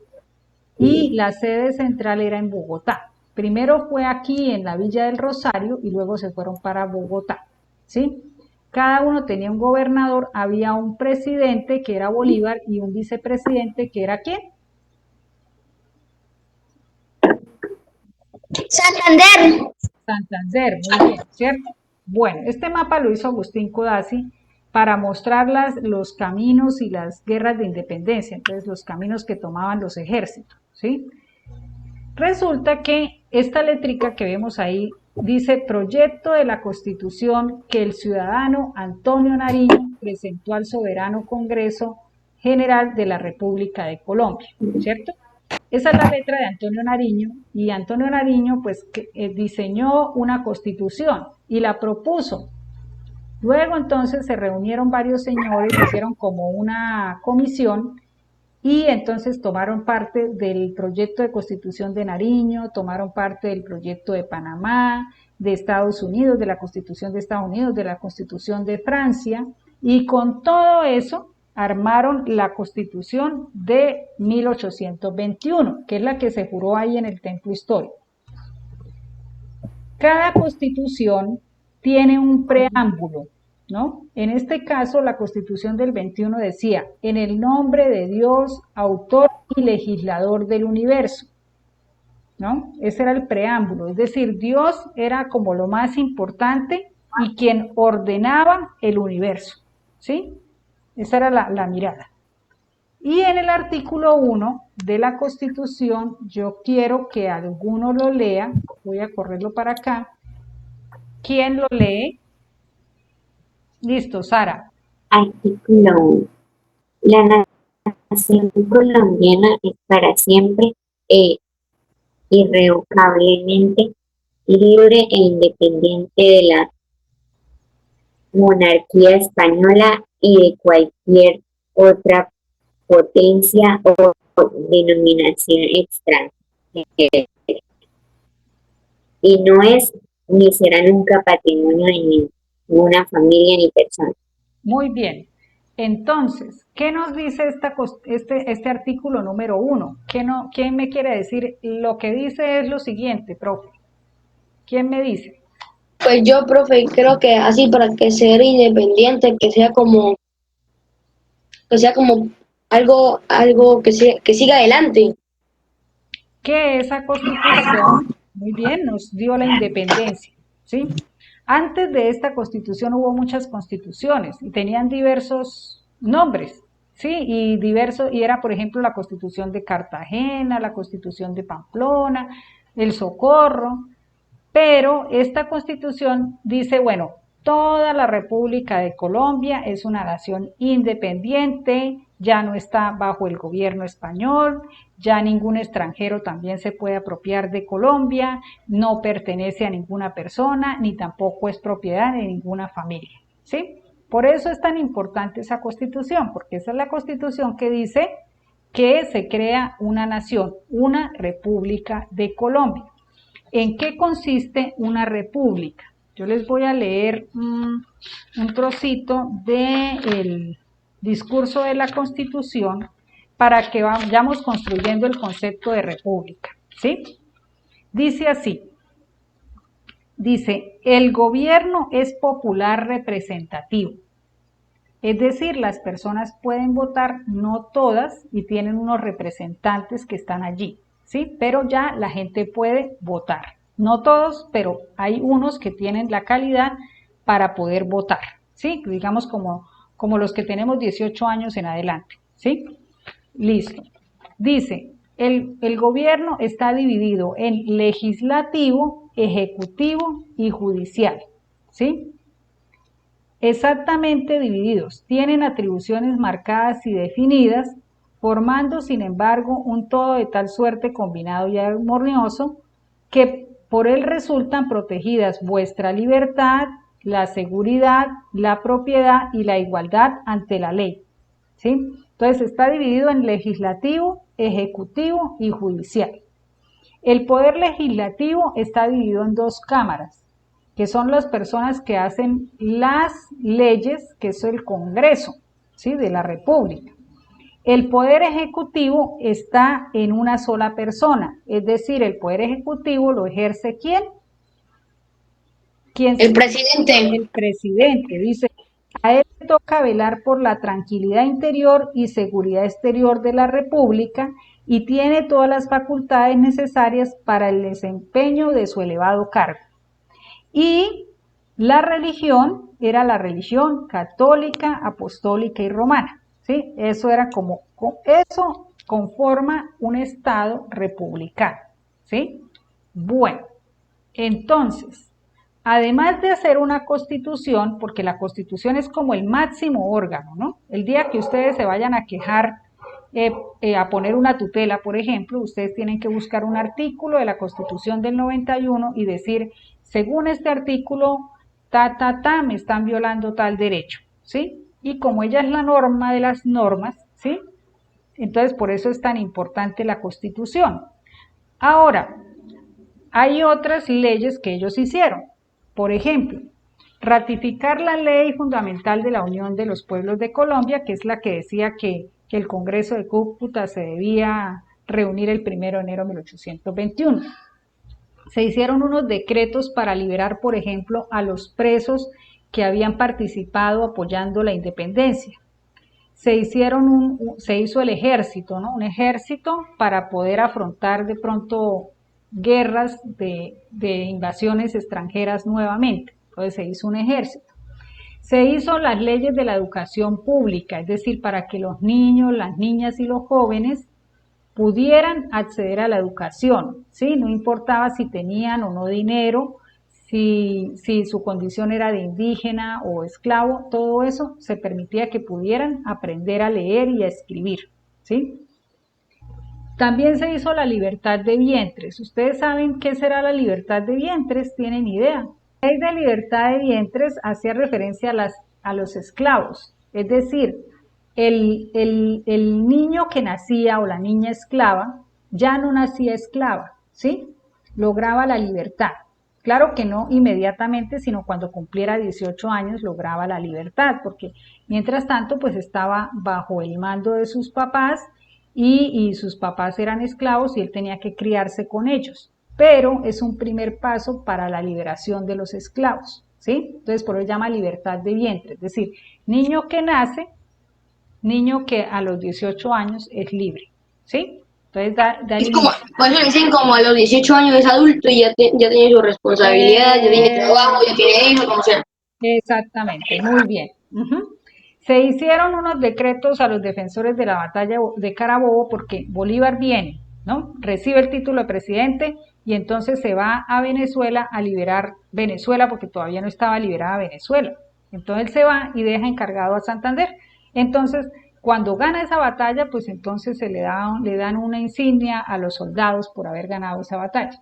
Speaker 1: y la sede central era en Bogotá. Primero fue aquí en la Villa del Rosario y luego se fueron para Bogotá, ¿sí? Cada uno tenía un gobernador, había un presidente que era Bolívar y un vicepresidente que era ¿quién?
Speaker 5: Santander.
Speaker 1: Santander, muy bien, ¿cierto? Bueno, este mapa lo hizo Agustín Codazzi para mostrar los caminos y las guerras de independencia, entonces los caminos que tomaban los ejércitos, ¿sí? Resulta que esta letrica que vemos ahí dice proyecto de la Constitución que el ciudadano Antonio Nariño presentó al soberano Congreso General de la República de Colombia, ¿cierto? Esa es la letra de Antonio Nariño, y Antonio Nariño pues diseñó una constitución y la propuso. Luego entonces se reunieron varios señores, hicieron como una comisión y entonces tomaron parte del proyecto de constitución de Nariño, tomaron parte del proyecto de Panamá, de Estados Unidos, de la Constitución de Estados Unidos, de la Constitución de Francia, y con todo eso armaron la Constitución de 1821, que es la que se juró ahí en el Templo Histórico. Cada constitución tiene un preámbulo, ¿no? En este caso, la Constitución del 21 decía, en el nombre de Dios, autor y legislador del universo, ¿no? Ese era el preámbulo, es decir, Dios era como lo más importante y quien ordenaba el universo, ¿sí? Esa era la mirada. Y en el artículo 1 de la Constitución, yo quiero que alguno lo lea, voy a correrlo para acá. ¿Quién lo lee? Listo, Sara.
Speaker 8: Artículo 1. La nación colombiana es para siempre e irrevocablemente libre e independiente de la monarquía española y de cualquier otra potencia o denominación extranjera, y no es ni será nunca patrimonio de ninguna familia ni persona.
Speaker 1: Muy bien. Entonces, ¿qué nos dice este artículo número 1? ¿Quién me quiere decir? Lo que dice es lo siguiente, profe. ¿Quién me dice?
Speaker 4: Pues yo, profe, creo que así para que sea independiente, que sea como algo que siga adelante.
Speaker 1: Que esa Constitución, muy bien, nos dio la independencia, ¿sí? Antes de esta Constitución hubo muchas constituciones y tenían diversos nombres, ¿sí? Y era, por ejemplo, la Constitución de Cartagena, la Constitución de Pamplona, el Socorro, pero esta Constitución dice, bueno, toda la República de Colombia es una nación independiente, ya no está bajo el gobierno español, ya ningún extranjero también se puede apropiar de Colombia, no pertenece a ninguna persona, ni tampoco es propiedad de ninguna familia, ¿sí? Por eso es tan importante esa Constitución, porque esa es la Constitución que dice que se crea una nación, una República de Colombia. ¿En qué consiste una república? Yo les voy a leer un trocito del discurso de la Constitución para que vayamos construyendo el concepto de república, ¿sí? Dice así, dice, el gobierno es popular representativo, es decir, las personas pueden votar, no todas, y tienen unos representantes que están allí, ¿sí? Pero ya la gente puede votar. No todos, pero hay unos que tienen la calidad para poder votar, ¿sí? Digamos como los que tenemos 18 años en adelante, ¿sí? Listo. Dice, el gobierno está dividido en legislativo, ejecutivo y judicial, ¿sí? Exactamente divididos. Tienen atribuciones marcadas y definidas, formando, sin embargo, un todo de tal suerte combinado y armonioso que por él resultan protegidas vuestra libertad, la seguridad, la propiedad y la igualdad ante la ley, ¿sí? Entonces está dividido en legislativo, ejecutivo y judicial. El poder legislativo está dividido en dos cámaras, que son las personas que hacen las leyes, que es el Congreso, ¿sí? De la República. El poder ejecutivo está en una sola persona, es decir, el poder ejecutivo lo ejerce ¿quién?
Speaker 4: El presidente.
Speaker 1: El presidente, dice, a él le toca velar por la tranquilidad interior y seguridad exterior de la República y tiene todas las facultades necesarias para el desempeño de su elevado cargo. Y la religión era la religión católica, apostólica y romana, ¿sí? Eso conforma un Estado republicano, ¿sí? Bueno, Entonces, además de hacer una constitución, porque la constitución es como el máximo órgano, ¿no? El día que ustedes se vayan a quejar, a poner una tutela, por ejemplo, ustedes tienen que buscar un artículo de la Constitución del 91 y decir, según este artículo, me están violando tal derecho, ¿sí? Y como ella es la norma de las normas, ¿sí? Entonces, por eso es tan importante la Constitución. Ahora, hay otras leyes que ellos hicieron. Por ejemplo, ratificar la Ley Fundamental de la Unión de los Pueblos de Colombia, que es la que decía que el Congreso de Cúcuta se debía reunir el 1 de enero de 1821. Se hicieron unos decretos para liberar, por ejemplo, a los presos que habían participado apoyando la independencia. Se hizo el ejército, ¿no? Un ejército para poder afrontar de pronto guerras de invasiones extranjeras nuevamente. Entonces se hizo un ejército. Se hizo las leyes de la educación pública, es decir, para que los niños, las niñas y los jóvenes pudieran acceder a la educación, ¿sí? No importaba si tenían o no dinero, si su condición era de indígena o esclavo, todo eso se permitía que pudieran aprender a leer y a escribir, ¿sí? También se hizo la libertad de vientres. ¿Ustedes saben qué será la libertad de vientres? ¿Tienen idea? La ley de libertad de vientres hacía referencia a los esclavos, es decir, el niño que nacía o la niña esclava ya no nacía esclava, ¿sí? Lograba la libertad. Claro que no inmediatamente, sino cuando cumpliera 18 años lograba la libertad, porque mientras tanto pues estaba bajo el mando de sus papás y sus papás eran esclavos y él tenía que criarse con ellos. Pero es un primer paso para la liberación de los esclavos, ¿sí? Entonces por eso se llama libertad de vientre, es decir, niño que nace, niño que a los 18 años es libre, ¿sí? Entonces
Speaker 4: es como, por eso dicen como a los 18 años es adulto y ya tiene su responsabilidad, ya tiene trabajo, ya tiene hijos, como sea.
Speaker 1: Exactamente, muy bien. Se hicieron unos decretos a los defensores de la batalla de Carabobo porque Bolívar viene, ¿no? Recibe el título de presidente y entonces se va a Venezuela a liberar Venezuela porque todavía no estaba liberada Venezuela. Entonces él se va y deja encargado a Santander. Entonces, cuando gana esa batalla, pues entonces le dan una insignia a los soldados por haber ganado esa batalla.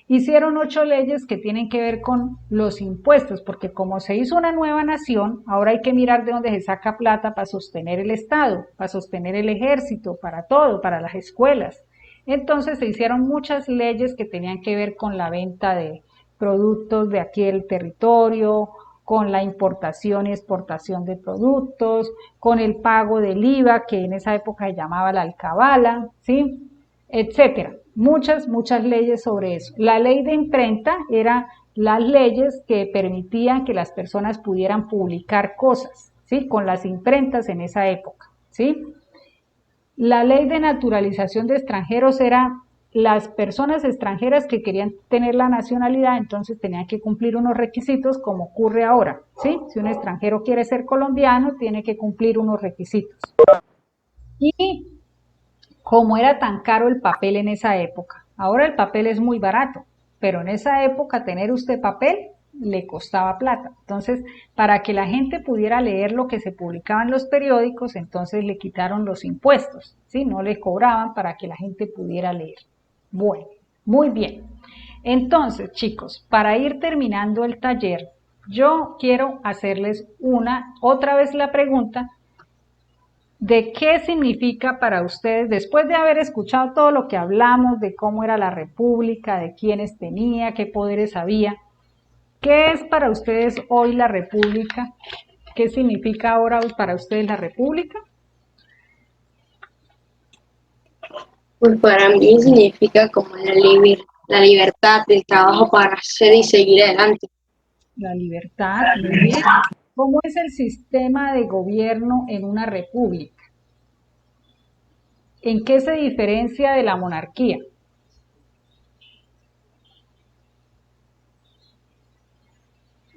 Speaker 1: Hicieron 8 leyes que tienen que ver con los impuestos, porque como se hizo una nueva nación, ahora hay que mirar de dónde se saca plata para sostener el Estado, para sostener el ejército, para todo, para las escuelas. Entonces se hicieron muchas leyes que tenían que ver con la venta de productos de aquí del territorio, con la importación y exportación de productos, con el pago del IVA, que en esa época se llamaba la alcabala, ¿sí? Etcétera. Muchas leyes sobre eso. La ley de imprenta era las leyes que permitían que las personas pudieran publicar cosas, ¿sí? Con las imprentas en esa época, ¿sí? La ley de naturalización de extranjeros era las personas extranjeras que querían tener la nacionalidad, entonces tenían que cumplir unos requisitos como ocurre ahora, ¿sí? Si un extranjero quiere ser colombiano, tiene que cumplir unos requisitos. Y como era tan caro el papel en esa época, ahora el papel es muy barato, pero en esa época tener usted papel le costaba plata. Entonces, para que la gente pudiera leer lo que se publicaba en los periódicos, entonces le quitaron los impuestos, ¿sí? No le cobraban para que la gente pudiera leer. Bueno, muy bien. Entonces, chicos, para ir terminando el taller, yo quiero hacerles otra vez la pregunta de qué significa para ustedes, después de haber escuchado todo lo que hablamos, de cómo era la república, de quiénes tenía, qué poderes había, ¿qué es para ustedes hoy la república? ¿Qué significa ahora para ustedes la república?
Speaker 4: Pues para mí significa como la libertad, el trabajo para hacer y seguir adelante.
Speaker 1: La libertad, muy bien. ¿Cómo es el sistema de gobierno en una república? ¿En qué se diferencia de la monarquía?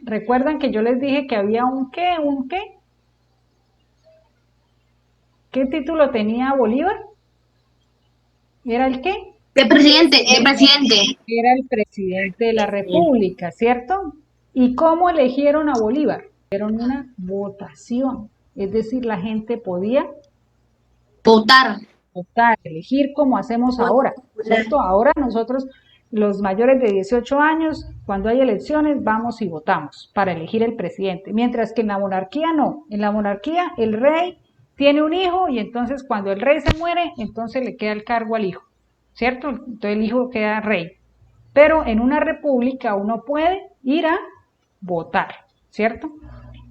Speaker 1: ¿Recuerdan que yo les dije que había un qué? ¿Un qué? ¿Qué título tenía Bolívar? ¿Era el qué?
Speaker 4: De presidente, de presidente.
Speaker 1: Era el presidente de la República, ¿cierto? ¿Y cómo eligieron a Bolívar? Hicieron una votación, es decir, la gente podía
Speaker 4: Votar.
Speaker 1: votar, elegir como hacemos ahora, ¿cierto? Ahora nosotros, los mayores de 18 años, cuando hay elecciones, vamos y votamos para elegir el presidente, mientras que en la monarquía no. En la monarquía el rey tiene un hijo y entonces cuando el rey se muere, entonces le queda el cargo al hijo, ¿cierto? Entonces el hijo queda rey. Pero en una república uno puede ir a votar, ¿cierto?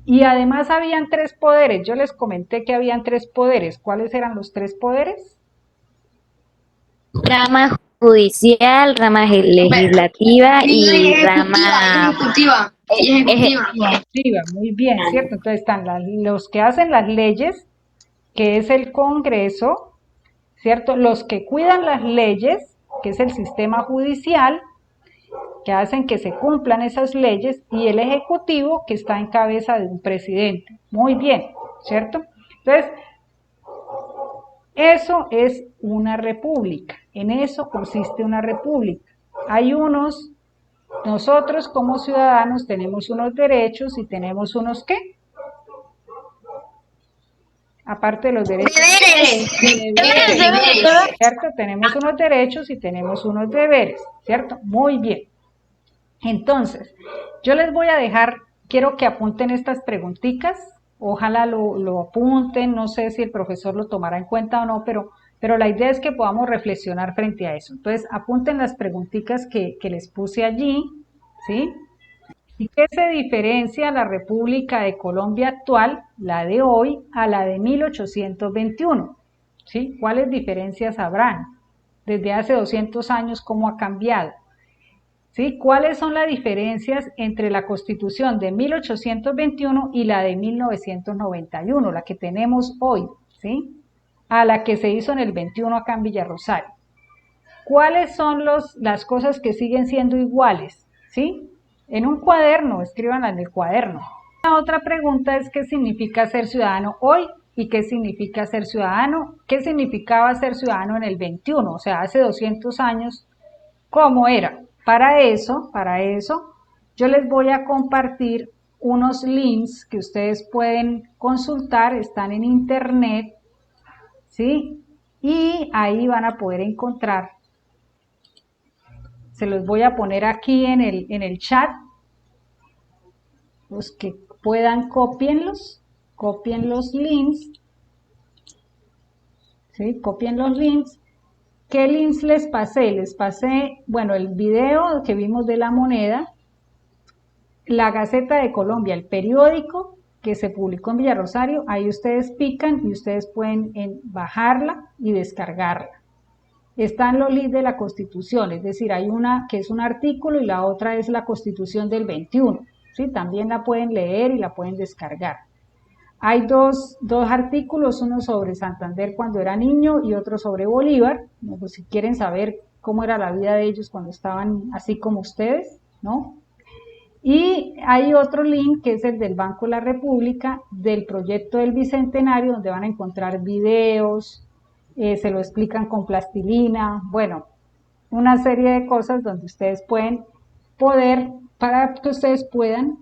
Speaker 1: Y además habían 3 poderes. Yo les comenté que habían 3 poderes. ¿Cuáles eran los 3 poderes?
Speaker 3: Rama judicial, rama legislativa y rama
Speaker 4: Ejecutiva.
Speaker 1: Ejecutiva, muy bien, ¿cierto? Entonces están los que hacen las leyes, que es el Congreso, ¿cierto? Los que cuidan las leyes, que es el sistema judicial, que hacen que se cumplan esas leyes, y el Ejecutivo, que está en cabeza de un presidente. Muy bien, ¿cierto? Entonces, eso es una república, en eso consiste una república. Nosotros como ciudadanos tenemos unos derechos y tenemos unos ¿qué? Aparte de los derechos. Deberes, ¿cierto? Tenemos unos derechos y tenemos unos deberes, ¿cierto? Muy bien. Entonces, yo les voy a dejar, quiero que apunten estas preguntitas, ojalá lo apunten, no sé si el profesor lo tomará en cuenta o no, pero la idea es que podamos reflexionar frente a eso. Entonces, apunten las preguntitas que les puse allí, ¿sí? ¿Y qué se diferencia la República de Colombia actual, la de hoy, a la de 1821? ¿Sí? ¿Cuáles diferencias habrán? Desde hace 200 años, ¿cómo ha cambiado? ¿Sí? ¿Cuáles son las diferencias entre la Constitución de 1821 y la de 1991, la que tenemos hoy, ¿sí? A la que se hizo en el 21 acá en Villarrosario? ¿Cuáles son las cosas que siguen siendo iguales? ¿Sí? En un cuaderno, escríbanla en el cuaderno. La otra pregunta es ¿qué significa ser ciudadano hoy? ¿Y qué significa ser ciudadano? ¿Qué significaba ser ciudadano en el 21? O sea, hace 200 años, ¿cómo era? Para eso, yo les voy a compartir unos links que ustedes pueden consultar, están en internet, ¿sí? Y ahí van a poder encontrar, se los voy a poner aquí en el chat, los que puedan copien los links, ¿sí? Copien los links. ¿Qué links les pasé? Les pasé, bueno, el video que vimos de la moneda, la Gaceta de Colombia, el periódico que se publicó en Villarrosario, ahí ustedes pican y ustedes pueden bajarla y descargarla. Están los links de la Constitución, es decir, hay una que es un artículo y la otra es la Constitución del 21, ¿sí? También la pueden leer y la pueden descargar. Hay dos artículos, uno sobre Santander cuando era niño y otro sobre Bolívar, ¿no? Pues si quieren saber cómo era la vida de ellos cuando estaban así como ustedes, ¿no? Y hay otro link que es el del Banco de la República, del proyecto del Bicentenario, donde van a encontrar videos, se lo explican con plastilina, bueno, una serie de cosas donde ustedes para que ustedes puedan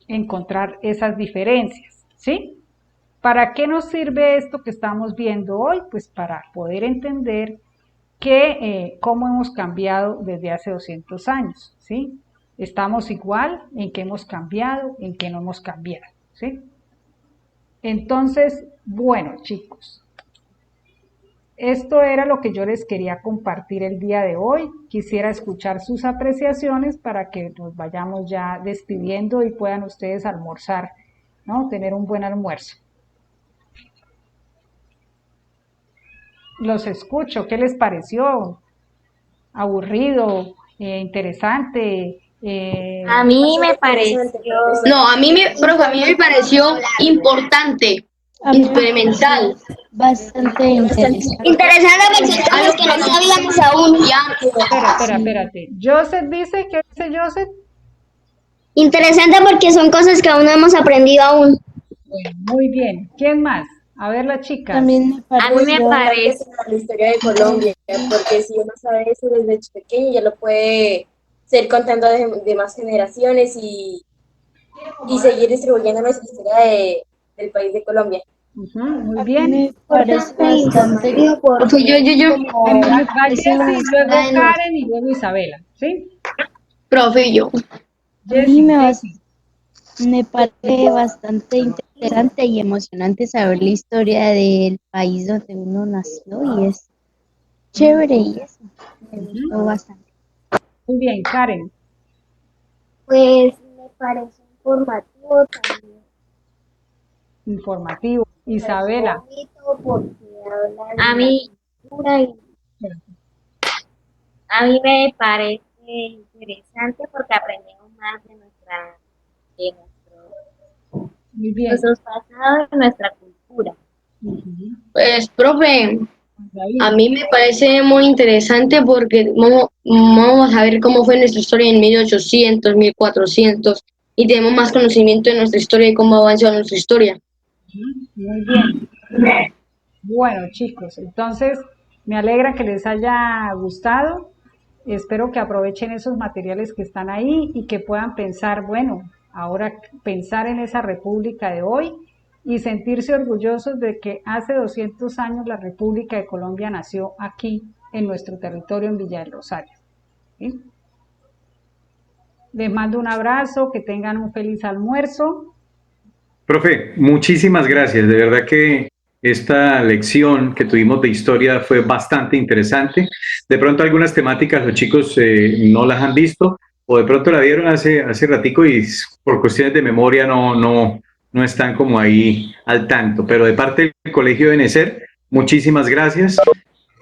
Speaker 1: encontrar esas diferencias, ¿sí? ¿Para qué nos sirve esto que estamos viendo hoy? Pues para poder entender cómo hemos cambiado desde hace 200 años, ¿sí? ¿Estamos igual? ¿En qué hemos cambiado? ¿En qué no hemos cambiado? ¿Sí? Entonces, bueno, chicos, esto era lo que yo les quería compartir el día de hoy. Quisiera escuchar sus apreciaciones para que nos vayamos ya despidiendo y puedan ustedes almorzar, ¿no? Tener un buen almuerzo. Los escucho, ¿qué les pareció? ¿Aburrido? ¿Interesante?
Speaker 3: A mí me pareció.
Speaker 4: No, profe, a mí me pareció importante, experimental.
Speaker 3: Bastante interesante.
Speaker 5: Interesante porque son cosas que no sabíamos aún.
Speaker 1: Espérate. Joseph dice, ¿qué dice Joseph?
Speaker 5: Interesante porque son cosas que aún no hemos aprendido aún.
Speaker 1: Bueno, muy bien. ¿Quién más? A ver, las chicas.
Speaker 3: También me
Speaker 6: A mí me
Speaker 3: pareció,
Speaker 6: parece la historia de Colombia, porque si uno sabe eso desde pequeño, ya lo puede seguir contando de más generaciones y seguir distribuyendo nuestra historia del país de Colombia.
Speaker 1: Ujú, muy
Speaker 3: a mí
Speaker 1: bien.
Speaker 3: me parece
Speaker 5: Importante
Speaker 3: bastante
Speaker 5: historia porque
Speaker 4: Profe, yo,
Speaker 5: como
Speaker 1: Va
Speaker 5: es una
Speaker 1: Jessy, luego
Speaker 5: de los
Speaker 1: Karen y luego Isabela, ¿sí?
Speaker 4: profe, yo.
Speaker 3: a mí
Speaker 1: Jessy.
Speaker 3: me parece bastante interesante y emocionante saber la historia del país donde uno nació y es chévere y eso me gustó
Speaker 1: Ujú,
Speaker 3: bastante.
Speaker 1: muy bien, Karen.
Speaker 5: pues me parece informativo también.
Speaker 1: Informativo.
Speaker 5: Me parece
Speaker 1: Isabela.
Speaker 5: bonito porque habla de
Speaker 8: A
Speaker 5: la
Speaker 8: mí,
Speaker 5: cultura y
Speaker 8: a mí me parece interesante porque aprendemos más de
Speaker 1: Muy bien.
Speaker 8: nuestros pasados, de nuestra cultura.
Speaker 1: Ujú,
Speaker 4: Pues, profe, a
Speaker 1: David.
Speaker 4: mí me parece muy interesante porque vamos a ver cómo fue nuestra historia en 1800, 1400 y tenemos más conocimiento de nuestra historia y cómo avanzó nuestra historia.
Speaker 1: Ujú, muy bien. Bueno, chicos, entonces me alegra que les haya gustado. Espero que aprovechen esos materiales que están ahí y que puedan pensar, bueno, ahora pensar en esa república de hoy y sentirse orgullosos de que hace 200 años la República de Colombia nació aquí en nuestro territorio en Villa del Rosario. ¿Sí? Les mando un abrazo, que tengan un feliz almuerzo.
Speaker 9: Profe, muchísimas gracias. De verdad que esta lección que tuvimos de historia fue bastante interesante. De pronto algunas temáticas los chicos no las han visto o de pronto la vieron hace ratico y por cuestiones de memoria no están como ahí al tanto. Pero de parte del Colegio de Benecer, muchísimas gracias.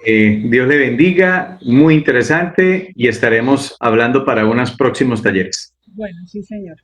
Speaker 9: Dios le bendiga, muy interesante y estaremos hablando para unos próximos talleres.
Speaker 1: Bueno, sí, señor.